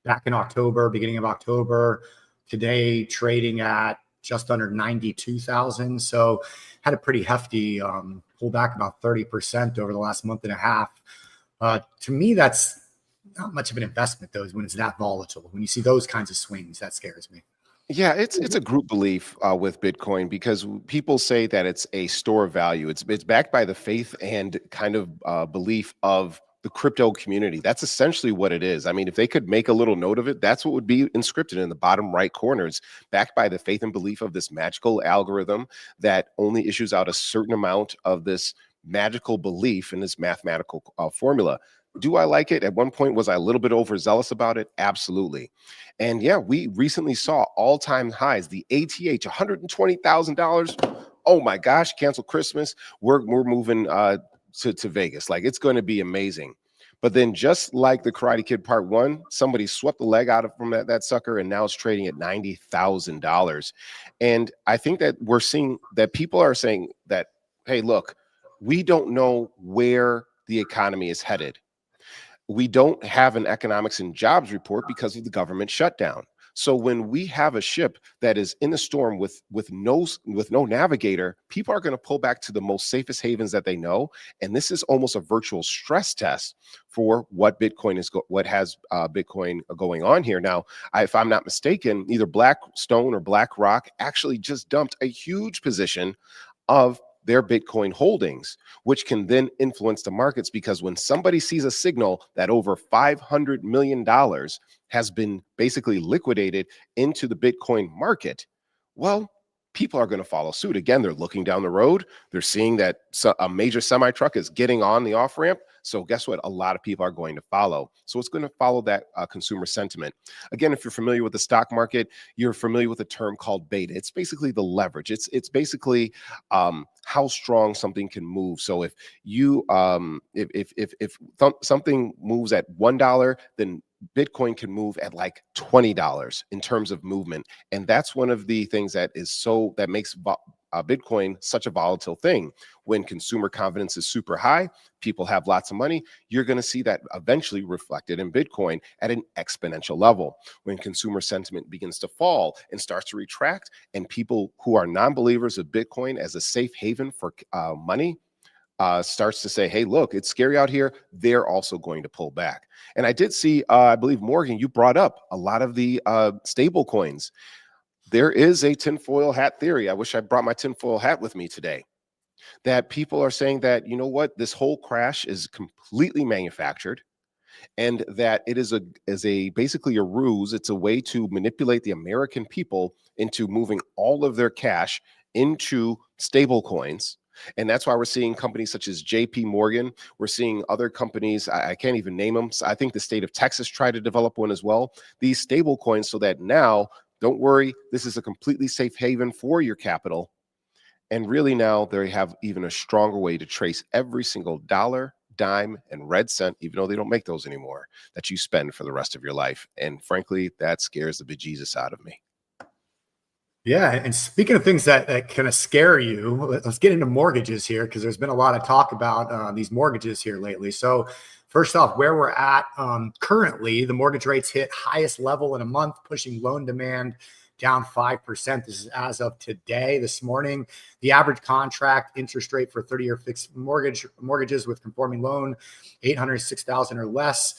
back in October, beginning of October. Today trading at just under 92,000. So had a pretty hefty pullback, about 30% over the last month and a half. To me, that's not much of an investment, though, when it's that volatile. When you see those kinds of swings, that scares me. Yeah, it's a group belief with Bitcoin, because people say that it's a store of value. It's backed by the faith and kind of belief of the crypto community. That's essentially what it is. I mean, if they could make a little note of it, that's what would be inscripted in the bottom right corners, backed by the faith and belief of this magical algorithm that only issues out a certain amount of this magical belief in this mathematical formula. Do I like it? At one point, was I a little bit overzealous about it? Absolutely. And yeah, we recently saw all-time highs. The ATH, $120,000. Oh my gosh, cancel Christmas. We're moving to Vegas. Like, it's going to be amazing. But then, just like the Karate Kid Part 1, somebody swept the leg out of from that sucker, and now it's trading at $90,000. And I think that we're seeing that people are saying that, hey, look, we don't know where the economy is headed. We don't have an economics and jobs report because of the government shutdown. So when we have a ship that is in a storm with no navigator, people are going to pull back to the most safest havens that they know. And this is almost a virtual stress test for what Bitcoin is, what has Bitcoin going on here. Now, if I'm not mistaken, either Blackstone or BlackRock actually just dumped a huge position of their Bitcoin holdings, which can then influence the markets, because when somebody sees a signal that over $500 million has been basically liquidated into the Bitcoin market, well, people are going to follow suit. Again, they're looking down the road. They're seeing that a major semi truck is getting on the off ramp. So guess what? A lot of people are going to follow. So it's going to follow that consumer sentiment. Again, if you're familiar with the stock market, you're familiar with a term called beta. It's basically the leverage. It's basically how strong something can move. So if you if something moves at $1, then Bitcoin can move at like $20 in terms of movement. And that's one of the things that makes Bitcoin such a volatile thing. When consumer confidence is super high, people have lots of money, you're going to see that eventually reflected in Bitcoin at an exponential level. When consumer sentiment begins to fall and starts to retract, and people who are non-believers of Bitcoin as a safe haven for money starts to say, hey, look, it's scary out here, they're also going to pull back. And I did see, I believe, Morgan, you brought up a lot of the stable coins. There is a tinfoil hat theory. I wish I brought my tinfoil hat with me today. That people are saying that, you know what, this whole crash is completely manufactured, and that it is basically a ruse. It's a way to manipulate the American people into moving all of their cash into stable coins. And that's why we're seeing companies such as JP Morgan. We're seeing other companies, I can't even name them. I think the state of Texas tried to develop one as well. These stable coins, so that now, don't worry, this is a completely safe haven for your capital. And really now they have even a stronger way to trace every single dollar, dime, and red cent, even though they don't make those anymore, that you spend for the rest of your life. And frankly, that scares the bejesus out of me. Yeah, and speaking of things that kind of scare you, let's get into mortgages here, because there's been a lot of talk about these mortgages here lately. So first off, where we're at currently, the mortgage rates hit highest level in a month, pushing loan demand down 5%. This is as of today, this morning. The average contract interest rate for 30-year fixed mortgages with conforming loan, $806,000 or less,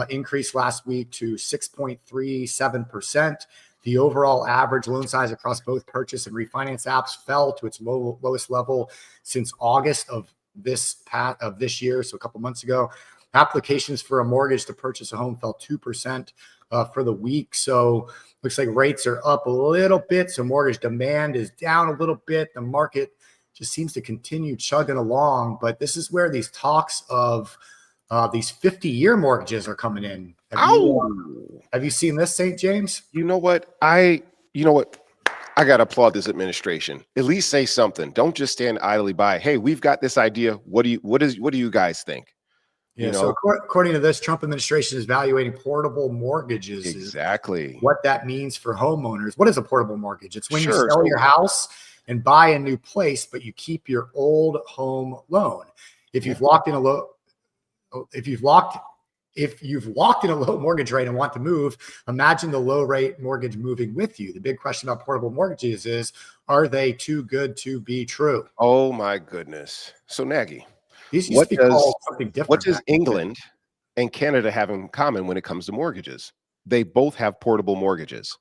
increased last week to 6.37%. The overall average loan size across both purchase and refinance apps fell to its lowest level since August of this year, so a couple months ago. Applications for a mortgage to purchase a home fell 2% for the week. So looks like rates are up a little bit. So mortgage demand is down a little bit. The market just seems to continue chugging along. But this is where these talks of these 50-year mortgages are coming in. Have you seen this, St. James? You know what? I I got to applaud this administration. At least say something. Don't just stand idly by. Hey, we've got this idea. What do you guys think? Yeah. You know? So according to this, Trump administration is evaluating portable mortgages. Exactly. What that means for homeowners. What is a portable mortgage? It's when you Sure. sell your house and buy a new place, but you keep your old home loan. If you've locked in a low mortgage rate and want to move, imagine the low rate mortgage moving with you. The big question about portable mortgages is, are they too good to be true? Oh my goodness. So Nagy, These used to be called something different. what does England and Canada have in common when it comes to mortgages? They both have portable mortgages.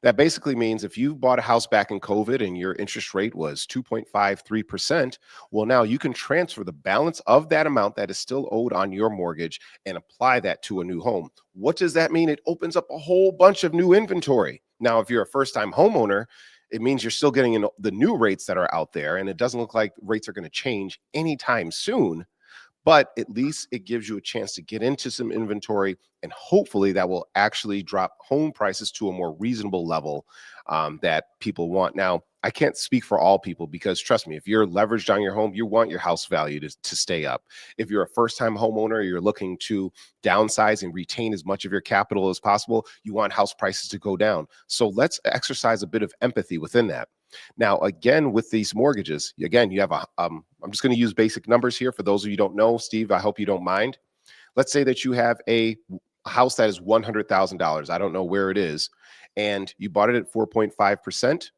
That basically means if you bought a house back in COVID and your interest rate was 2.53%, well, now you can transfer the balance of that amount that is still owed on your mortgage and apply that to a new home. What does that mean? It opens up a whole bunch of new inventory. Now, if you're a first-time homeowner, it means you're still getting the new rates that are out there, and it doesn't look like rates are going to change anytime soon. But at least it gives you a chance to get into some inventory, and hopefully that will actually drop home prices to a more reasonable level that people want. Now, I can't speak for all people because trust me, if you're leveraged on your home, you want your house value to stay up. If you're a first-time homeowner, you're looking to downsize and retain as much of your capital as possible, you want house prices to go down. So let's exercise a bit of empathy within that. Now, again, with these mortgages, again, you have I'm just going to use basic numbers here for those of you who don't know. Steve, I hope you don't mind. Let's say that you have a house that is $100,000. I don't know where it is. And you bought it at 4.5%.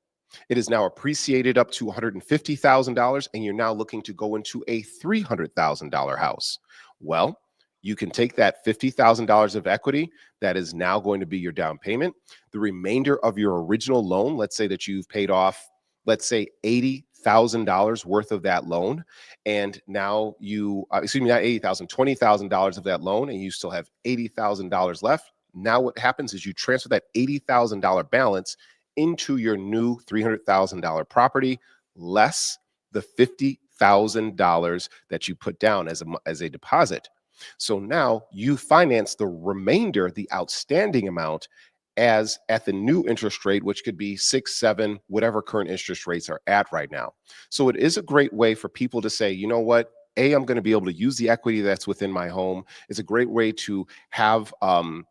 It is now appreciated up to $150,000. And you're now looking to go into a $300,000 house. Well, you can take that $50,000 of equity that is now going to be your down payment. The remainder of your original loan, let's say that you've paid off, let's say $80,000 worth of that loan. And now you, not $80,000, $20,000 of that loan, and you still have $80,000 left. Now what happens is you transfer that $80,000 balance into your new $300,000 property, less the $50,000 that you put down as a deposit. So now you finance the remainder, the outstanding amount, as at the new interest rate, which could be 6, 7, whatever current interest rates are at right now. So it is a great way for people to say, you know what, I'm going to be able to use the equity that's within my home. It's a great way to have an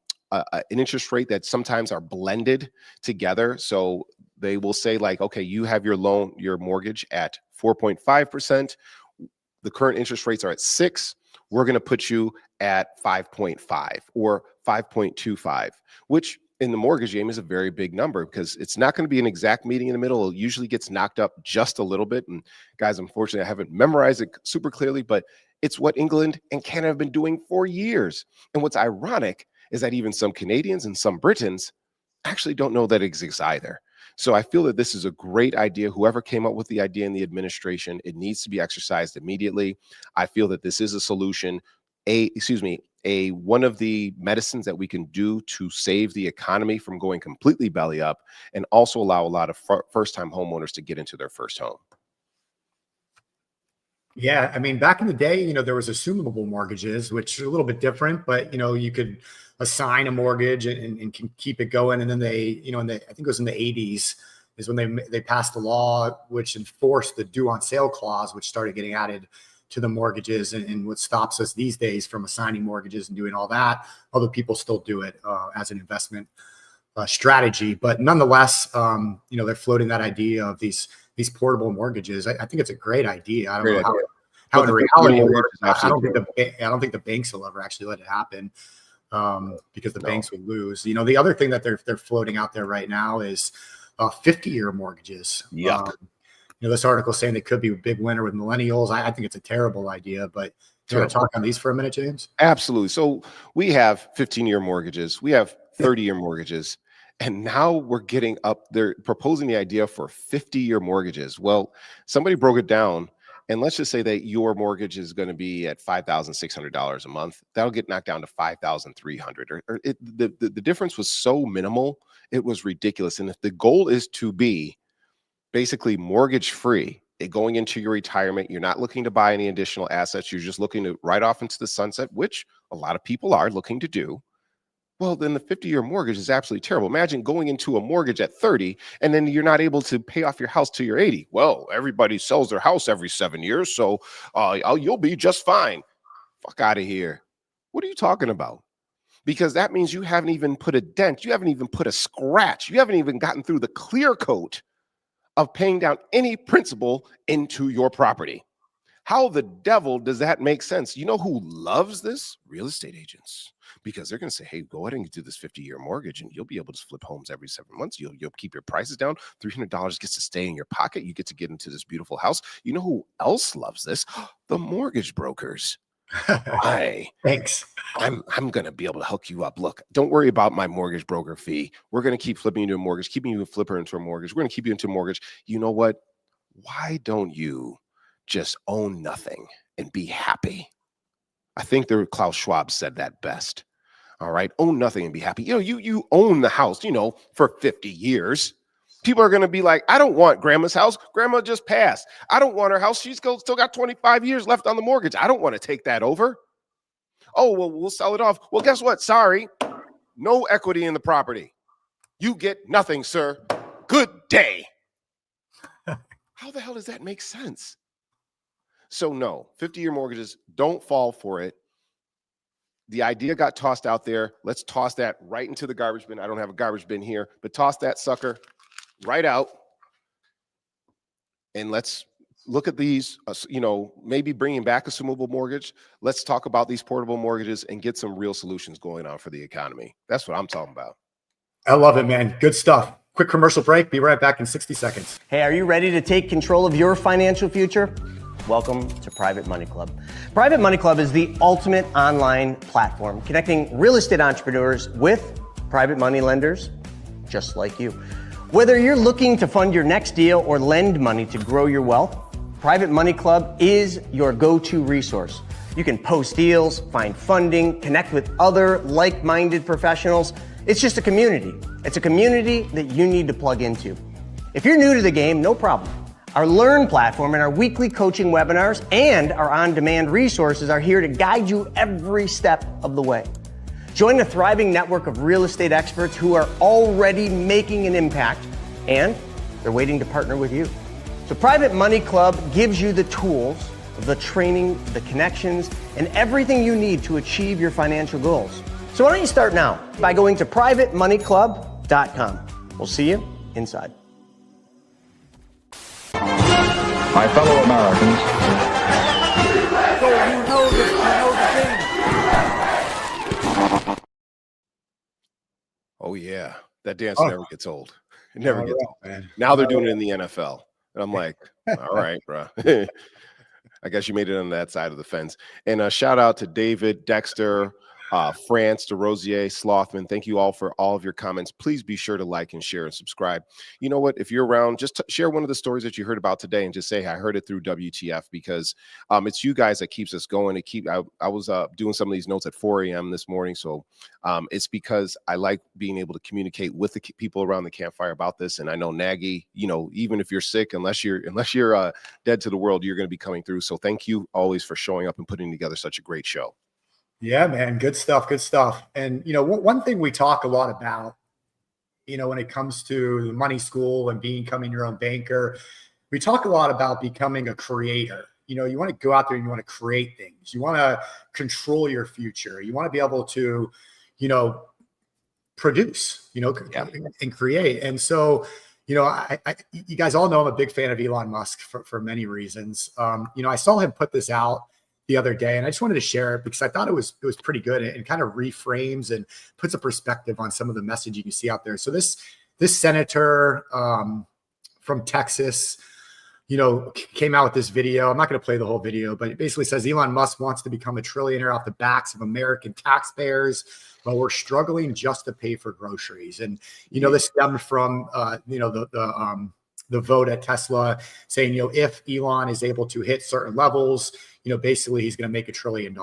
interest rate that sometimes are blended together. So they will say like, okay, you have your loan, your mortgage at 4.5%. The current interest rates are at 6. We're going to put you at 5.5 or 5.25, which in the mortgage game is a very big number because it's not going to be an exact meeting in the middle. It usually gets knocked up just a little bit. And guys, unfortunately, I haven't memorized it super clearly, but it's what England and Canada have been doing for years. And what's ironic is that even some Canadians and some Britons actually don't know that it exists either. So I feel that this is a great idea. Whoever came up with the idea in the administration, it needs to be exercised immediately. I feel that this is a solution, one of the medicines that we can do to save the economy from going completely belly up, and also allow a lot of first-time homeowners to get into their first home. Yeah, I mean, back in the day, there was assumable mortgages, which are a little bit different, but you could assign a mortgage and can keep it going. And then I think it was in the 80s is when they passed a law which enforced the due on sale clause, which started getting added to the mortgages, and what stops us these days from assigning mortgages and doing all that. Other people still do it as an investment strategy, but nonetheless, they're floating that idea of these portable mortgages. I think it's a great idea. I don't know how in reality it works. I don't think the banks will ever actually let it happen because the banks would lose. The other thing that they're floating out there right now is 50-year mortgages. Yeah. This article saying they could be a big winner with millennials. I think it's a terrible idea, but do you want to talk on these for a minute, James? Absolutely. So we have 15-year mortgages. We have 30-year mortgages. And now they're proposing the idea for 50-year mortgages. Well, somebody broke it down, and let's just say that your mortgage is going to be at $5,600 a month. That'll get knocked down to $5,300. The difference was so minimal, it was ridiculous. And if the goal is to be basically mortgage free, going into your retirement, you're not looking to buy any additional assets. You're just looking to ride off into the sunset, which a lot of people are looking to do. Well, then the 50-year mortgage is absolutely terrible. Imagine going into a mortgage at 30 and then you're not able to pay off your house till you're 80. Well, everybody sells their house every 7 years, so you'll be just fine. Fuck out of here. What are you talking about? Because that means you haven't even put a dent. You haven't even put a scratch. You haven't even gotten through the clear coat of paying down any principal into your property. How the devil does that make sense? You know who loves this? Real estate agents. Because they're going to say, hey, go ahead and do this 50-year mortgage and you'll be able to flip homes every 7 months. You'll keep your prices down. $300 gets to stay in your pocket. You get to get into this beautiful house. You know who else loves this? The mortgage brokers. Thanks. I'm going to be able to hook you up. Look, don't worry about my mortgage broker fee. We're going to keep flipping you into a mortgage, keeping you a flipper into a mortgage. We're going to keep you into a mortgage. You know what? Why don't you just own nothing and be happy? I think Klaus Schwab said that best. All right. Own nothing and be happy. You own the house, for 50 years. People are going to be like, I don't want grandma's house. Grandma just passed. I don't want her house. She's still got 25 years left on the mortgage. I don't want to take that over. Oh, well, we'll sell it off. Well, guess what? Sorry. No equity in the property. You get nothing, sir. Good day. How the hell does that make sense? So no, 50-year mortgages, don't fall for it. The idea got tossed out there. Let's toss that right into the garbage bin. I don't have a garbage bin here, but toss that sucker right out. And let's look at these, maybe bringing back assumable mortgage. Let's talk about these portable mortgages and get some real solutions going on for the economy. That's what I'm talking about. I love it, man. Good stuff. Quick commercial break. Be right back in 60 seconds. Hey, are you ready to take control of your financial future? Welcome to Private Money Club. Private Money Club is the ultimate online platform connecting real estate entrepreneurs with private money lenders just like you. Whether you're looking to fund your next deal or lend money to grow your wealth, Private Money Club is your go-to resource. You can post deals, find funding, connect with other like-minded professionals. It's just a community. It's a community that you need to plug into. If you're new to the game, no problem. Our Learn platform and our weekly coaching webinars and our on-demand resources are here to guide you every step of the way. Join a thriving network of real estate experts who are already making an impact, and they're waiting to partner with you. So Private Money Club gives you the tools, the training, the connections, and everything you need to achieve your financial goals. So why don't you start now by going to privatemoneyclub.com. We'll see you inside. My fellow Americans. So you know the thing. Oh yeah, that dance never gets old. It never gets old, man. Now they're doing it in the NFL, and I'm like, all right, bro. I guess you made it on that side of the fence. And a shout out to David, Dexter, France, DeRosier, Slothman. Thank you all for all of your comments. Please be sure to like and share and subscribe. You know what? If you're around, just share one of the stories that you heard about today and just say, I heard it through WTF, because it's you guys that keeps us going. I was doing some of these notes at 4 a.m. this morning. So it's because I like being able to communicate with the people around the campfire about this. And I know Nagy, even if you're sick, unless you're dead to the world, you're going to be coming through. So thank you always for showing up and putting together such a great show. Yeah, man. Good stuff. Good stuff. And, one thing we talk a lot about, when it comes to the money school and becoming your own banker, we talk a lot about becoming a creator. You want to go out there and you want to create things. You want to control your future. You want to be able to, produce, and create. And so, you guys all know I'm a big fan of Elon Musk for many reasons. I saw him put this out the other day, and I just wanted to share it because I thought it was pretty good and kind of reframes and puts a perspective on some of the messaging you see out there. So this senator from Texas, came out with this video. I'm not going to play the whole video, but it basically says Elon Musk wants to become a trillionaire off the backs of American taxpayers, while we're struggling just to pay for groceries. And this stemmed from the vote at Tesla saying, if Elon is able to hit certain levels, basically he's going to make $1 trillion.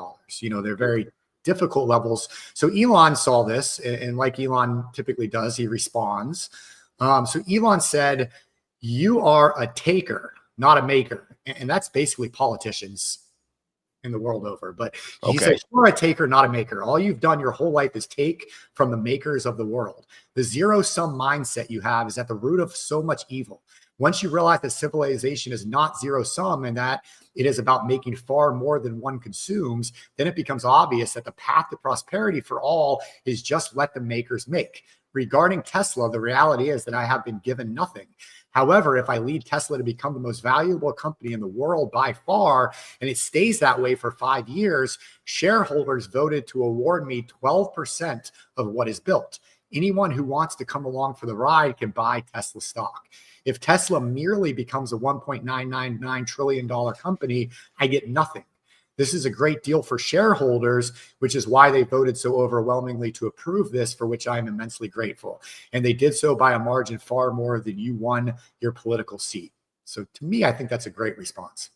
They're very difficult levels. So Elon saw this, and like Elon typically does, he responds. So Elon said, you are a taker, not a maker. And that's basically politicians in the world over. But he's Okay. you're a taker, not a maker. All you've done your whole life is take from the makers of the world. The zero-sum mindset you have is at the root of so much evil. Once you realize that civilization is not zero-sum and that it is about making far more than one consumes, then it becomes obvious that the path to prosperity for all is just let the makers make. Regarding Tesla, the reality is that I have been given nothing. However, if I lead Tesla to become the most valuable company in the world by far, and it stays that way for 5 years, shareholders voted to award me 12% of what is built. Anyone who wants to come along for the ride can buy Tesla stock. If Tesla merely becomes a $1.999 trillion company, I get nothing. This is a great deal for shareholders, which is why they voted so overwhelmingly to approve this, for which I am immensely grateful. And they did so by a margin far more than you won your political seat. So to me, I think that's a great response.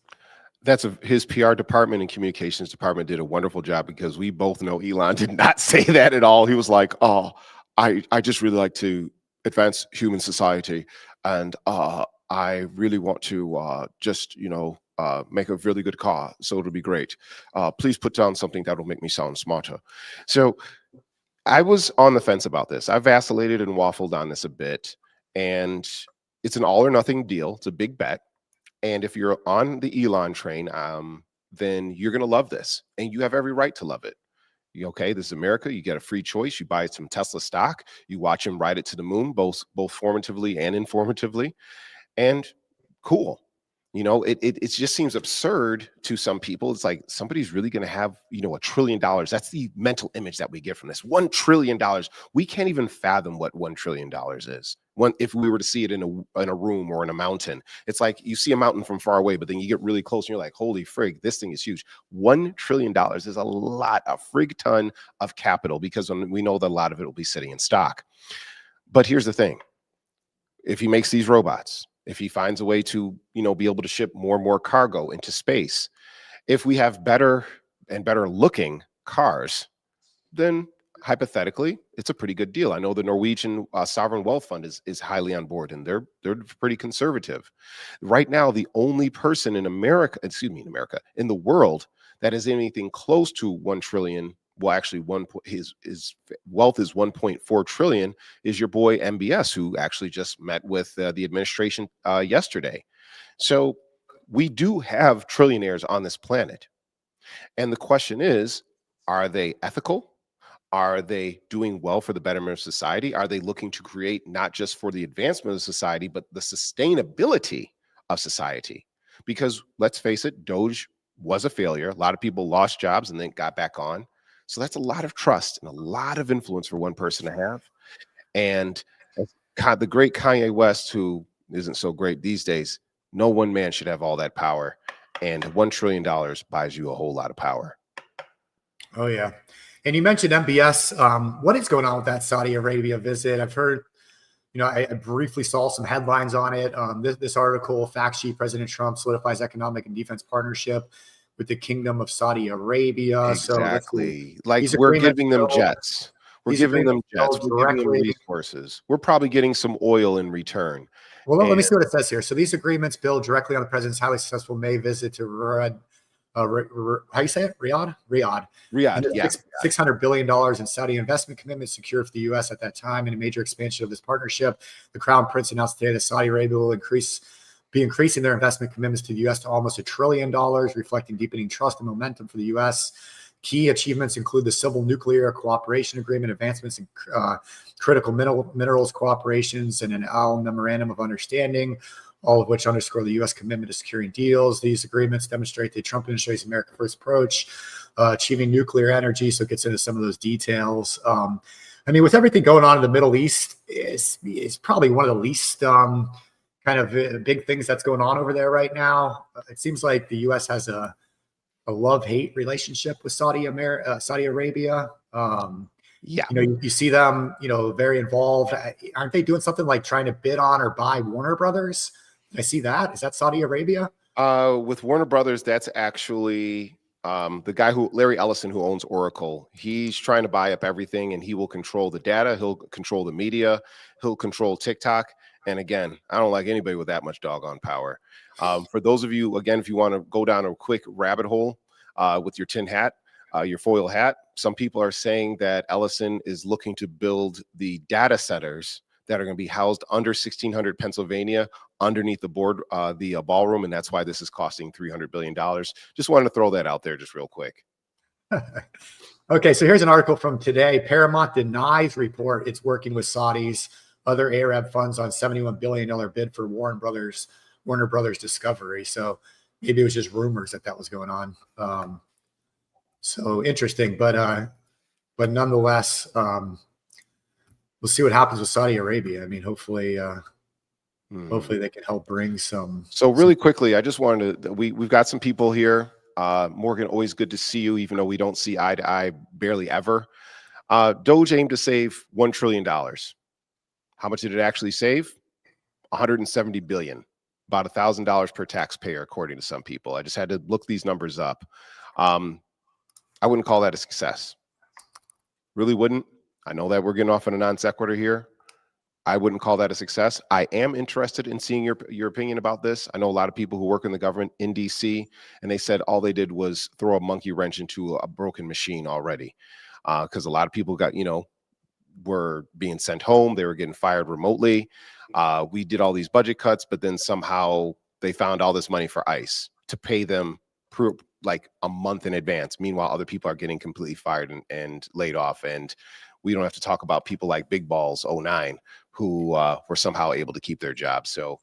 His PR department and communications department did a wonderful job, because we both know Elon did not say that at all. He was like, oh, I just really like to advance human society. And I really want to just, make a really good car. So it'll be great. Please put down something that will make me sound smarter. So I was on the fence about this. I vacillated and waffled on this a bit. And it's an all or nothing deal. It's a big bet. And if you're on the Elon train, then you're going to love this. And you have every right to love it. Okay, this is America. You get a free choice. You buy some Tesla stock. You watch him ride it to the moon, both formatively and informatively. And cool. It just seems absurd to some people. It's like, somebody's really going to have, $1 trillion. That's the mental image that we get from this. $1 trillion. We can't even fathom what $1 trillion is. If we were to see it in a room or in a mountain, it's like you see a mountain from far away, but then you get really close and you're like, holy frig, this thing is huge. $1 trillion is a lot, a frig ton of capital, because we know that a lot of it will be sitting in stock. But here's the thing. If he makes these robots, if he finds a way to, be able to ship more and more cargo into space, if we have better and better looking cars, then hypothetically, it's a pretty good deal. I know the Norwegian sovereign wealth fund is highly on board, and they're pretty conservative. Right now, the only person in America, in the world that has anything close to 1 trillion, well, actually, his wealth is 1.4 trillion, is your boy MBS, who actually just met with the administration yesterday. So we do have trillionaires on this planet. And the question is, are they ethical? Are they doing well for the betterment of society? Are they looking to create not just for the advancement of society, but the sustainability of society? Because let's face it, Doge was a failure. A lot of people lost jobs and then got back on. So that's a lot of trust and a lot of influence for one person to have. And the great Kanye West, who isn't so great these days, no one man should have all that power. And $1 trillion buys you a whole lot of power. Oh, yeah. And you mentioned MBS. What is going on with that Saudi Arabia visit? I've heard, I briefly saw some headlines on it. This article, fact sheet, President Trump solidifies economic and defense partnership with the Kingdom of Saudi Arabia. Exactly. So we're giving them jets. We're giving them jets. We're giving them resources. We're probably getting some oil in return. Well, let me see what it says here. So these agreements build directly on the president's highly successful May visit to Riyadh. How you say it? Riyadh? Riyadh, yeah. $600 billion in Saudi investment commitments secured for the U.S. at that time. In a major expansion of this partnership, the Crown Prince announced today that Saudi Arabia will be increasing their investment commitments to the U.S. to almost $1 trillion, reflecting deepening trust and momentum for the U.S. Key achievements include the Civil Nuclear Cooperation Agreement, advancements in critical minerals cooperations, and an Al Memorandum of Understanding, all of which underscore the U.S. commitment to securing deals. These agreements demonstrate the Trump administration's America First approach, achieving nuclear energy. So it gets into some of those details. With everything going on in the Middle East, it's probably one of the least kind of big things that's going on over there right now. It seems like the U.S. has a love-hate relationship with Saudi Arabia. You see them, very involved. Aren't they doing something like trying to bid on or buy Warner Brothers? I see that. Is that Saudi Arabia? With Warner Brothers, that's actually the guy Larry Ellison, who owns Oracle. He's trying to buy up everything, and he will control the data. He'll control the media. He'll control TikTok. And again, I don't like anybody with that much doggone power. For those of you, again, if you want to go down a quick rabbit hole, with your tin hat, your foil hat. Some people are saying that Ellison is looking to build the data centers that are going to be housed under 1600 Pennsylvania, underneath the ballroom, and that's why this is costing $300 billion. Just wanted to throw that out there just real quick. Okay, so here's an article from today. Paramount denies report it's working with Saudis, other Arab funds on $71 billion bid for Warner Brothers Discovery. So maybe it was just rumors that was going on. So interesting, but nonetheless, we'll see what happens with Saudi Arabia. I mean, hopefully they can help bring some. So really quickly, I just wanted to, we've got some people here. Morgan, always good to see you, even though we don't see eye to eye barely ever. Doge aimed to save $1 trillion. How much did it actually save? $170 billion, about $1,000 per taxpayer, according to some people. I just had to look these numbers up. I wouldn't call that a success. Really wouldn't. I know that we're getting off on a non sequitur here. I wouldn't call that a success. I am interested in seeing your opinion about this. I know a lot of people who work in the government in DC, and they said all they did was throw a monkey wrench into a broken machine already. Because a lot of people were being sent home. They were getting fired remotely. We did all these budget cuts, but then somehow they found all this money for ICE to pay them like a month in advance. Meanwhile, other people are getting completely fired and laid off. And we don't have to talk about people like Big Balls 09 who were somehow able to keep their jobs. So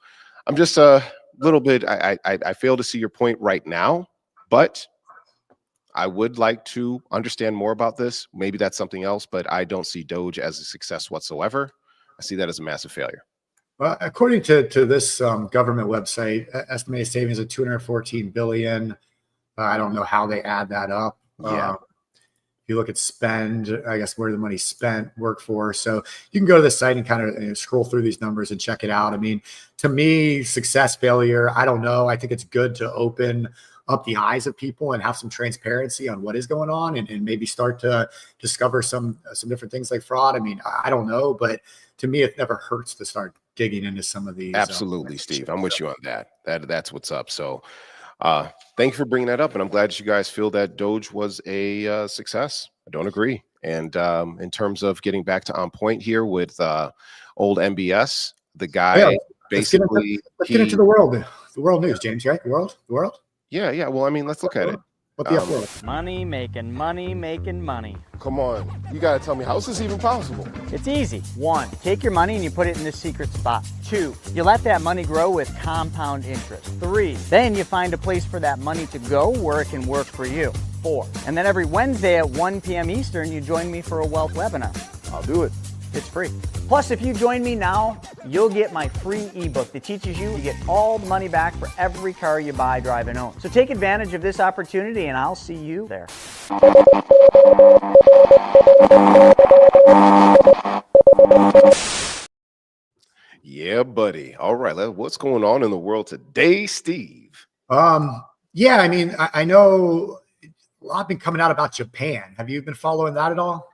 I'm just a little bit, I fail to see your point right now, but I would like to understand more about this. Maybe that's something else, but I don't see Doge as a success whatsoever. I see that as a massive failure. Well, according to this government website, estimated savings of $214 billion. I don't know how they add that up. Yeah. If you look at spend, I guess where the money's spent, workforce. So you can go to the site and kind of scroll through these numbers and check it out. I mean, to me, success, failure, I don't know. I think it's good to open up the eyes of people and have some transparency on what is going on, and maybe start to discover some different things like fraud. I mean, I don't know, but to me, it never hurts to start digging into some of these. Absolutely, Steve. I'm with you on that. That's what's up. So thank you for bringing that up, and I'm glad you guys feel that Doge was a success. I don't agree. And in terms of getting back to on point here with old MBS, the guy basically let's get into the world news, James. Right, the world. Yeah. Well, I mean, let's look at it. What the world? Money making money. Come on, you got to tell me, how is this even possible? It's easy. 1, take your money and you put it in this secret spot. 2, you let that money grow with compound interest. 3, then you find a place for that money to go where it can work for you. 4, and then every Wednesday at 1 p.m. Eastern, you join me for a wealth webinar. I'll do it. It's free. Plus, if you join me now, you'll get my free ebook that teaches you to get all the money back for every car you buy, drive, and own. So take advantage of this opportunity, and I'll see you there. Yeah, buddy. All right. What's going on in the world today, Steve? Yeah, I mean, I know a lot been coming out about Japan. Have you been following that at all?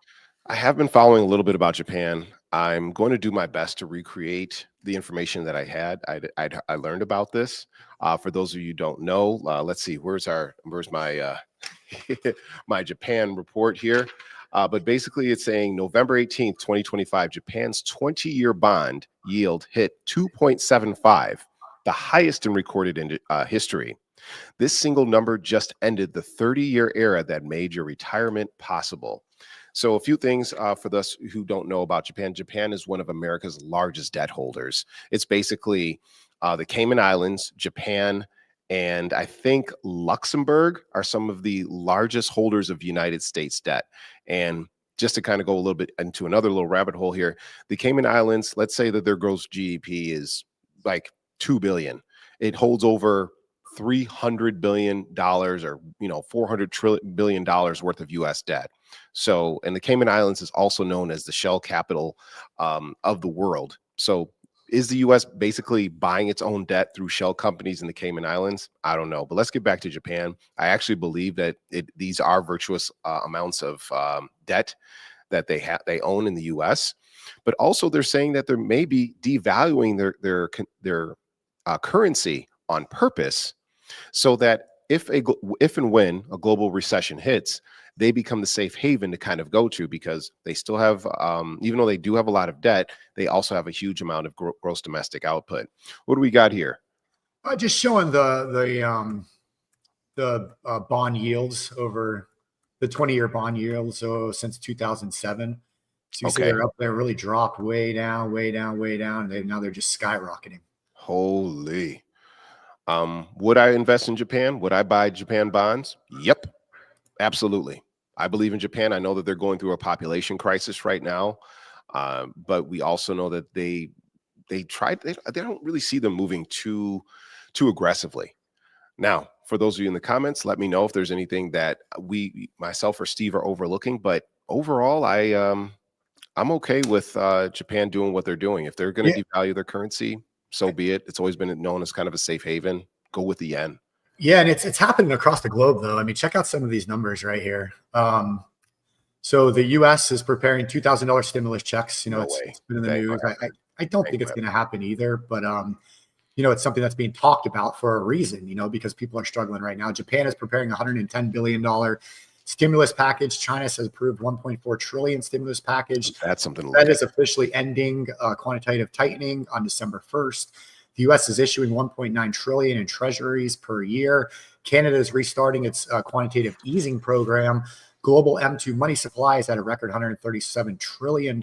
I have been following a little bit about Japan. I'm going to do my best to recreate the information that I had. I learned about this. For those of you who don't know, let's see, where's my my Japan report here? But basically, it's saying November 18th, 2025, Japan's 20-year bond yield hit 2.75, the highest in recorded history. This single number just ended the 30-year era that made your retirement possible. So a few things for those who don't know about Japan. Japan is one of America's largest debt holders. It's basically the Cayman Islands, Japan, and I think Luxembourg are some of the largest holders of United States debt. And just to kind of go a little bit into another little rabbit hole here, the Cayman Islands, let's say that their gross GDP is like $2 billion. It holds over $300 billion or, $400 billion worth of U.S. debt. So, and the Cayman Islands is also known as the shell capital of the world. So is the U.S. basically buying its own debt through shell companies in the Cayman Islands? I don't know. But let's get back to Japan. I actually believe that these are virtuous amounts of debt that they own in the U.S. But also they're saying that they may be devaluing their currency on purpose, so that if and when a global recession hits, they become the safe haven to kind of go to, because they still have, even though they do have a lot of debt, they also have a huge amount of gross domestic output. What do we got here? Just showing the bond yields over the 20-year bond yields since 2007. So you see they're up there, really dropped way down, way down, way down. Now they're just skyrocketing. Holy. Would I invest in Japan? Would I buy Japan bonds? Yep, absolutely. I believe in Japan. I know that they're going through a population crisis right now, but we also know that they don't really see them moving too aggressively. Now, for those of you in the comments, let me know if there's anything that myself or Steve are overlooking. But overall, I'm okay with Japan doing what they're doing. If they're going to devalue their currency, so be it. It's always been known as kind of a safe haven. Go with the yen. Yeah, and it's happening across the globe, though. I mean, check out some of these numbers right here. So the U.S. is preparing $2,000 stimulus checks. You know, it's been in the news. I don't think it's going to happen either, but you know, it's something that's being talked about for a reason. You know, because people are struggling right now. Japan is preparing $110 billion stimulus package. China has approved $1.4 trillion stimulus package. That's something. That is officially ending quantitative tightening on December 1st. The U.S. is issuing $1.9 trillion in treasuries per year. Canada is restarting its quantitative easing program. Global M2 money supply is at a record $137 trillion,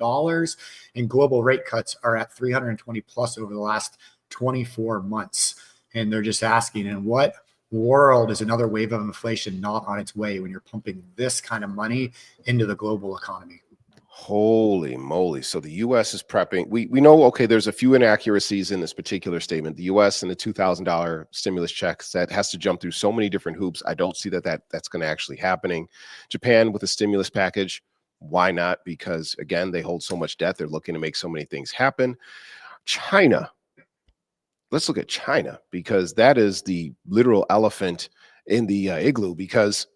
and global rate cuts are at 320 plus over the last 24 months. And they're just asking, in what world is another wave of inflation not on its way when you're pumping this kind of money into the global economy? Holy moly. So the U.S. is prepping. We know, okay, there's a few inaccuracies in this particular statement. The U.S. and the $2,000 stimulus checks, that has to jump through so many different hoops. I don't see that's going to actually happening. Japan with a stimulus package, why not? Because, again, they hold so much debt. They're looking to make so many things happen. China. Let's look at China, because that is the literal elephant in the igloo, because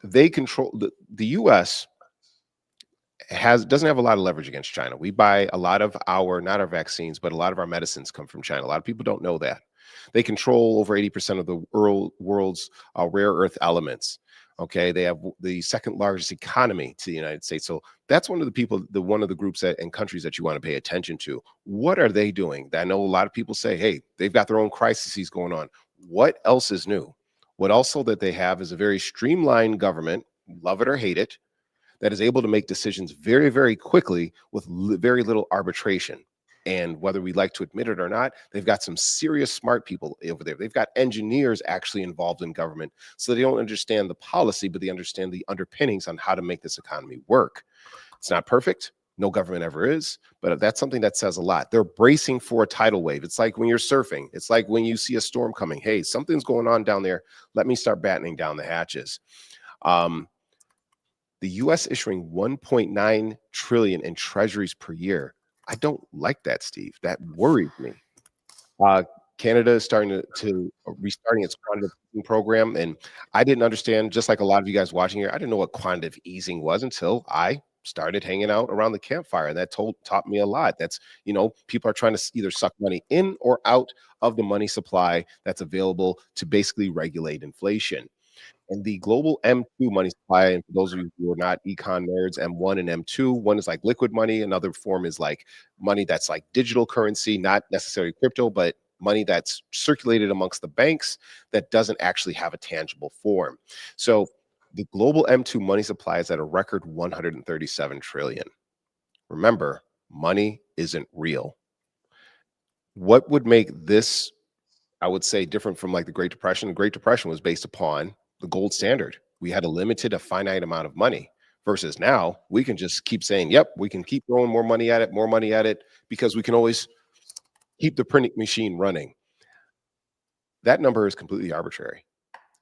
they control the U.S. doesn't have a lot of leverage against China. We buy a lot of not our vaccines, but a lot of our medicines come from China. A lot of people don't know that. They control over 80% of the world's rare earth elements. Okay, they have the second largest economy to the United States. So that's one of the groups and countries that you want to pay attention to. What are they doing? I know a lot of people say, hey, they've got their own crises going on. What else is new? What also that they have is a very streamlined government, love it or hate it, that is able to make decisions very, very quickly with very little arbitration. And whether we like to admit it or not, they've got some serious smart people over there. They've got engineers actually involved in government. So they don't understand the policy, but they understand the underpinnings on how to make this economy work. It's not perfect. No government ever is, but that's something that says a lot. They're bracing for a tidal wave. It's like when you're surfing. It's like when you see a storm coming. Hey, something's going on down there. Let me start battening down the hatches. The U.S. issuing $1.9 trillion in treasuries per year. I don't like that, Steve. That worries me. Canada is starting to restarting its quantitative easing program, and I didn't understand, just like a lot of you guys watching here, I didn't know what quantitative easing was until I started hanging out around the campfire, and that taught me a lot. That's, you know, people are trying to either suck money in or out of the money supply that's available to basically regulate inflation. And the global M2 money supply, and for those of you who are not econ nerds, M1 and M2, one is like liquid money. Another form is like money that's like digital currency, not necessarily crypto, but money that's circulated amongst the banks that doesn't actually have a tangible form. So the global M2 money supply is at a record 137 trillion. Remember, money isn't real. What would make this, I would say, different from like the Great Depression? The Great Depression was based upon the gold standard. We had a finite amount of money, versus now we can just keep saying, yep, we can keep throwing more money at it, because we can always keep the printing machine running. That number is completely arbitrary.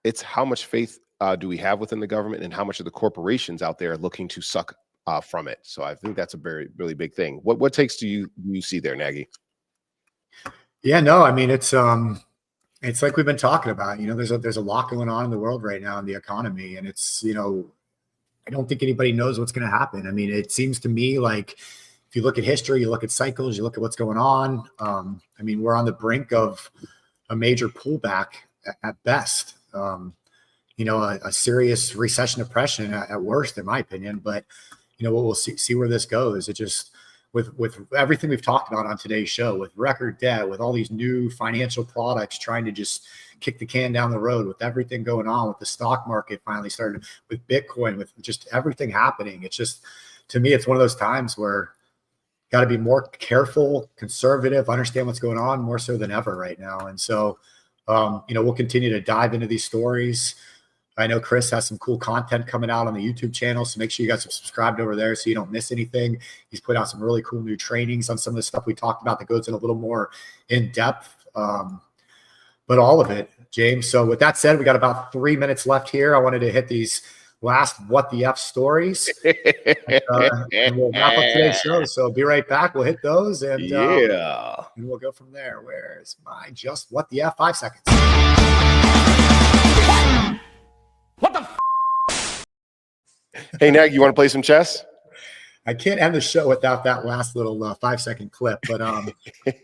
It's how much faith do we have within the government, and how much of the corporations out there looking to suck from it. So I think that's a very, really big thing. What takes do you see there, Nagy? Yeah, no, I mean, it's like we've been talking about, you know, there's a lot going on in the world right now in the economy. And it's, you know, I don't think anybody knows what's going to happen. I mean, it seems to me like if you look at history, you look at cycles, you look at what's going on. I mean, we're on the brink of a major pullback at best. a serious recession depression at worst, in my opinion. But we'll see where this goes. It just with everything we've talked about on today's show, with record debt, with all these new financial products trying to just kick the can down the road, with everything going on, with the stock market finally started, with Bitcoin, with just everything happening. It's just, to me, it's one of those times where got to be more careful, conservative, understand what's going on more so than ever right now. And so, we'll continue to dive into these stories. I know Chris has some cool content coming out on the YouTube channel, so make sure you guys are subscribed over there so you don't miss anything. He's put out some really cool new trainings on some of the stuff we talked about that goes in a little more in depth, but all of it, James. So with that said, we got about 3 minutes left here. I wanted to hit these last What the F stories, and we'll wrap up today's show. So be right back. We'll hit those, and and we'll go from there. Where's my just What the F? 5 seconds. What the Hey, Nagy, you want to play some chess? I can't end the show without that last little 5-second clip, but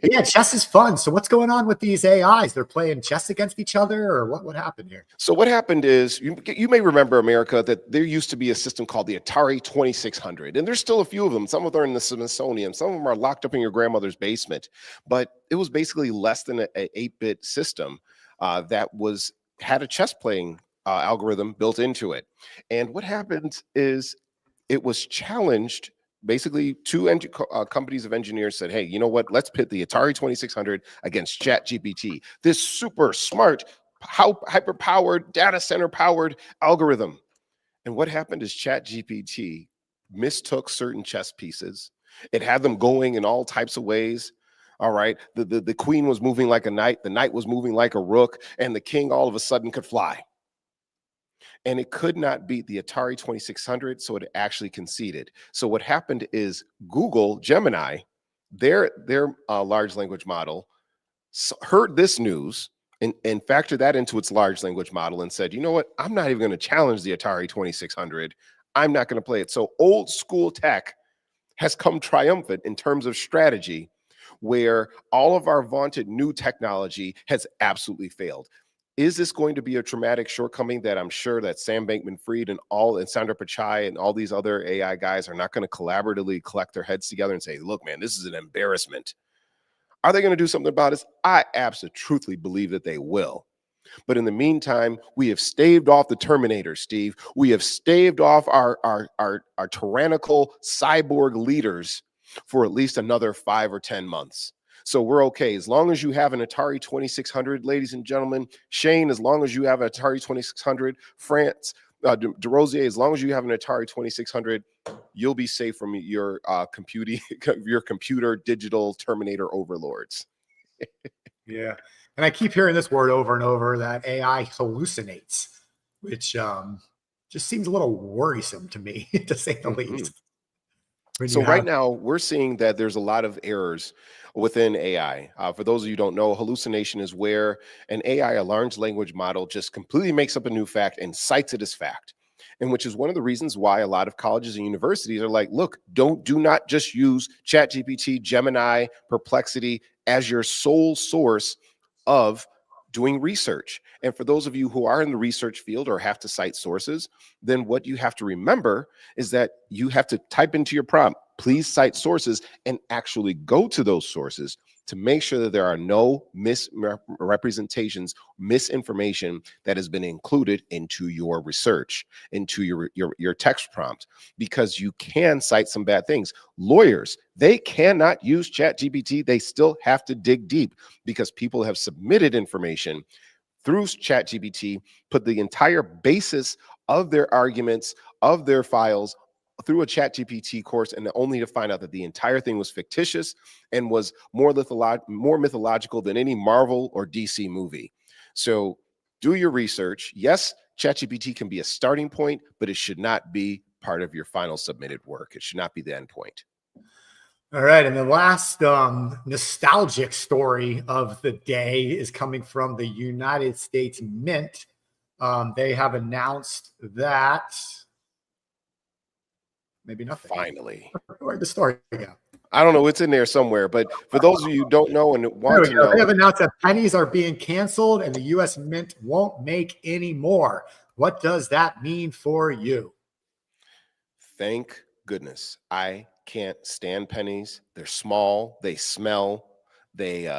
yeah, chess is fun. So what's going on with these AIs? They're playing chess against each other, or what happened here? So what happened is, you may remember, America, that there used to be a system called the Atari 2600, and there's still a few of them. Some of them are in the Smithsonian. Some of them are locked up in your grandmother's basement, but it was basically less than an 8-bit system that had a chess playing algorithm built into it. And what happened is it was challenged. Basically, two companies of engineers said, hey, you know what? Let's pit the Atari 2600 against ChatGPT, this super smart, hyper-powered, data center-powered algorithm. And what happened is ChatGPT mistook certain chess pieces. It had them going in all types of ways. All right. The queen was moving like a knight. The knight was moving like a rook. And the king all of a sudden could fly. And it could not beat the Atari 2600, so it actually conceded. So what happened is Google Gemini, their large language model, heard this news and factored that into its large language model and said, you know what? I'm not even going to challenge the Atari 2600. I'm not going to play it. So old school tech has come triumphant in terms of strategy, where all of our vaunted new technology has absolutely failed. Is this going to be a traumatic shortcoming that I'm sure that Sam Bankman-Fried and Sundar Pichai and all these other AI guys are not going to collaboratively collect their heads together and say, look, man, this is an embarrassment. Are they going to do something about this? I absolutely believe that they will. But in the meantime, we have staved off the Terminator, Steve. We have staved off our tyrannical cyborg leaders for at least another 5 or 10 months. So we're okay. As long as you have an Atari 2600, ladies and gentlemen, Shane, as long as you have an Atari 2600, France, DeRosier, as long as you have an Atari 2600, you'll be safe from your computer digital Terminator overlords. Yeah. And I keep hearing this word over and over, that AI hallucinates, which just seems a little worrisome to me, to say the least. So right now, we're seeing that there's a lot of errors within AI. For those of you who don't know, hallucination is where an AI, a large language model, just completely makes up a new fact and cites it as fact. And which is one of the reasons why a lot of colleges and universities are like, look, do not just use ChatGPT, Gemini, Perplexity as your sole source of doing research. And for those of you who are in the research field or have to cite sources, then what you have to remember is that you have to type into your prompt, please cite sources, and actually go to those sources to make sure that there are no misrepresentations, misinformation that has been included into your research, into your text prompt, because you can cite some bad things. Lawyers, they cannot use ChatGPT. They still have to dig deep because people have submitted information through ChatGPT, put the entire basis of their arguments, of their files, through a ChatGPT course, and only to find out that the entire thing was fictitious and was more mythological than any Marvel or DC movie. So do your research. Yes, ChatGPT can be a starting point, but it should not be part of your final submitted work. It should not be the end point. All right. And the last nostalgic story of the day is coming from the United States Mint. They have announced that maybe nothing. Finally. Where'd the story go? I don't know. It's in there somewhere. But for those of you who don't know and want to know, they have announced that pennies are being canceled and the U.S. Mint won't make any more. What does that mean for you? Thank goodness. I can't stand pennies. They're small. They smell. They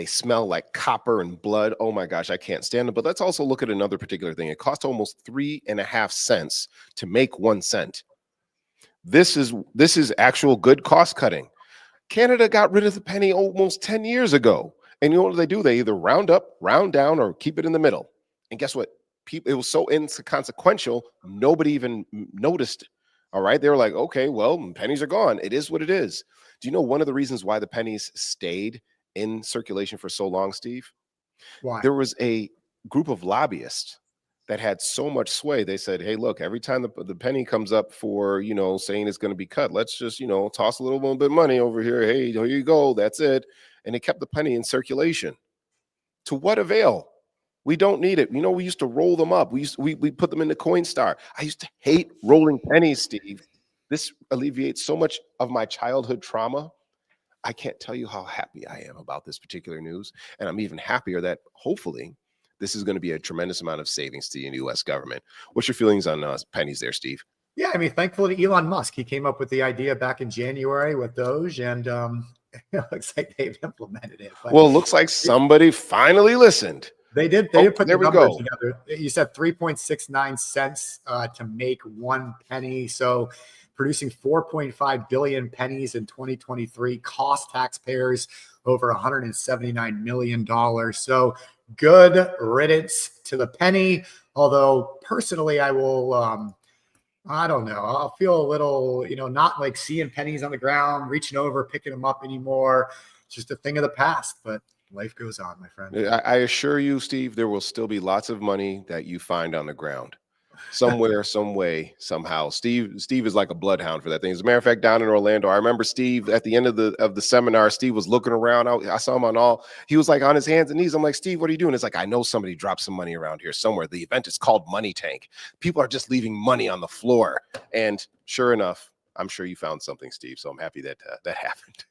smell like copper and blood. Oh my gosh, I can't stand them. But let's also look at another particular thing. It costs almost 3.5 cents to make 1 cent. This is actual good cost cutting. Canada got rid of the penny almost 10 years ago. And you know what they do? They either round up, round down, or keep it in the middle. And guess what? It was so inconsequential, nobody even noticed. All right. They were like, okay, well, pennies are gone. It is what it is. Do you know one of the reasons why the pennies stayed in circulation for so long, Steve? Why? There was a group of lobbyists that had so much sway. They said, hey, look, every time the penny comes up for, saying it's going to be cut, let's just, toss a little bit of money over here. Hey, here you go. That's it. And it kept the penny in circulation. To what avail? We don't need it. We used to roll them up. We put them in the Coinstar. I used to hate rolling pennies, Steve. This alleviates so much of my childhood trauma. I can't tell you how happy I am about this particular news. And I'm even happier that hopefully this is going to be a tremendous amount of savings to the U.S. government. What's your feelings on pennies there, Steve? Yeah, I mean, thankful to Elon Musk. He came up with the idea back in January with Doge, and it looks like they've implemented it. But well, it looks like somebody finally listened. They did put the numbers go. together. You said 3.69 cents to make 1 penny. So producing 4.5 billion pennies in 2023, cost taxpayers over $179 million. So good riddance to the penny. Although personally, I will, I don't know. I'll feel a little, not like seeing pennies on the ground, reaching over, picking them up anymore. It's just a thing of the past, but life goes on, my friend. I assure you, Steve, there will still be lots of money that you find on the ground. Somewhere, some way, somehow. Steve is like a bloodhound for that thing. As a matter of fact, down in Orlando, I remember Steve at the end of the seminar. Steve was looking around. I saw him he was like on his hands and knees. I'm like, Steve, what are you doing? It's like, I know somebody dropped some money around here somewhere. The event is called Money Tank. People are just leaving money on the floor. And sure enough, I'm sure you found something, Steve. So I'm happy that that happened.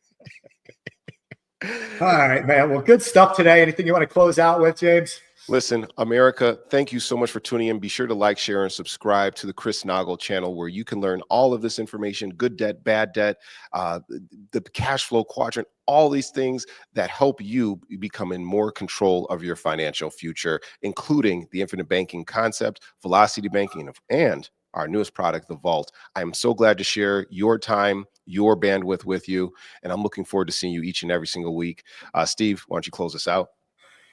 All right, man. Well, good stuff today. Anything you want to close out with, James? Listen, America, thank you so much for tuning in. Be sure to like, share, and subscribe to the Chris Naugle channel, where you can learn all of this information, good debt, bad debt, the cash flow quadrant, all these things that help you become in more control of your financial future, including the infinite banking concept, velocity banking, and our newest product, the Vault. I'm so glad to share your time, your bandwidth with you, and I'm looking forward to seeing you each and every single week. Steve, why don't you close us out?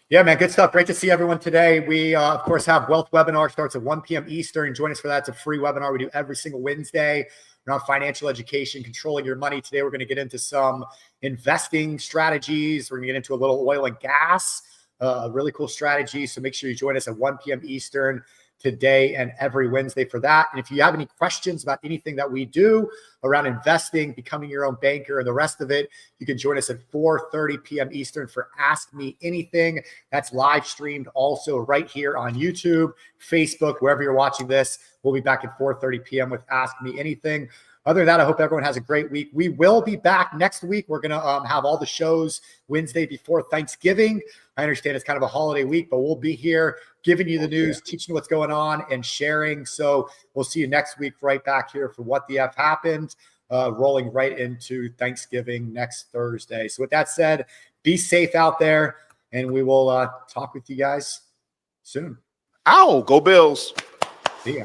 Yeah, man, good stuff. Great to see everyone today. We, of course, have Wealth Webinar. Starts at 1 p.m. Eastern. Join us for that. It's a free webinar we do every single Wednesday around financial education, controlling your money. Today, we're going to get into some investing strategies. We're going to get into a little oil and gas, a really cool strategy. So make sure you join us at 1 p.m. Eastern today and every Wednesday for that. And if you have any questions about anything that we do around investing, becoming your own banker, and the rest of it, you can join us at 4:30 p.m. Eastern for Ask Me Anything. That's live streamed also right here on YouTube, Facebook, wherever you're watching this. We'll be back at 4:30 p.m. with Ask Me Anything. Other than that, I hope everyone has a great week. We will be back next week. We're going to have all the shows Wednesday before Thanksgiving. I understand it's kind of a holiday week, but we'll be here giving you the news, teaching you what's going on, and sharing. So we'll see you next week right back here for What the F Happened, rolling right into Thanksgiving next Thursday. So with that said, be safe out there, and we will talk with you guys soon. Ow, go Bills. See ya.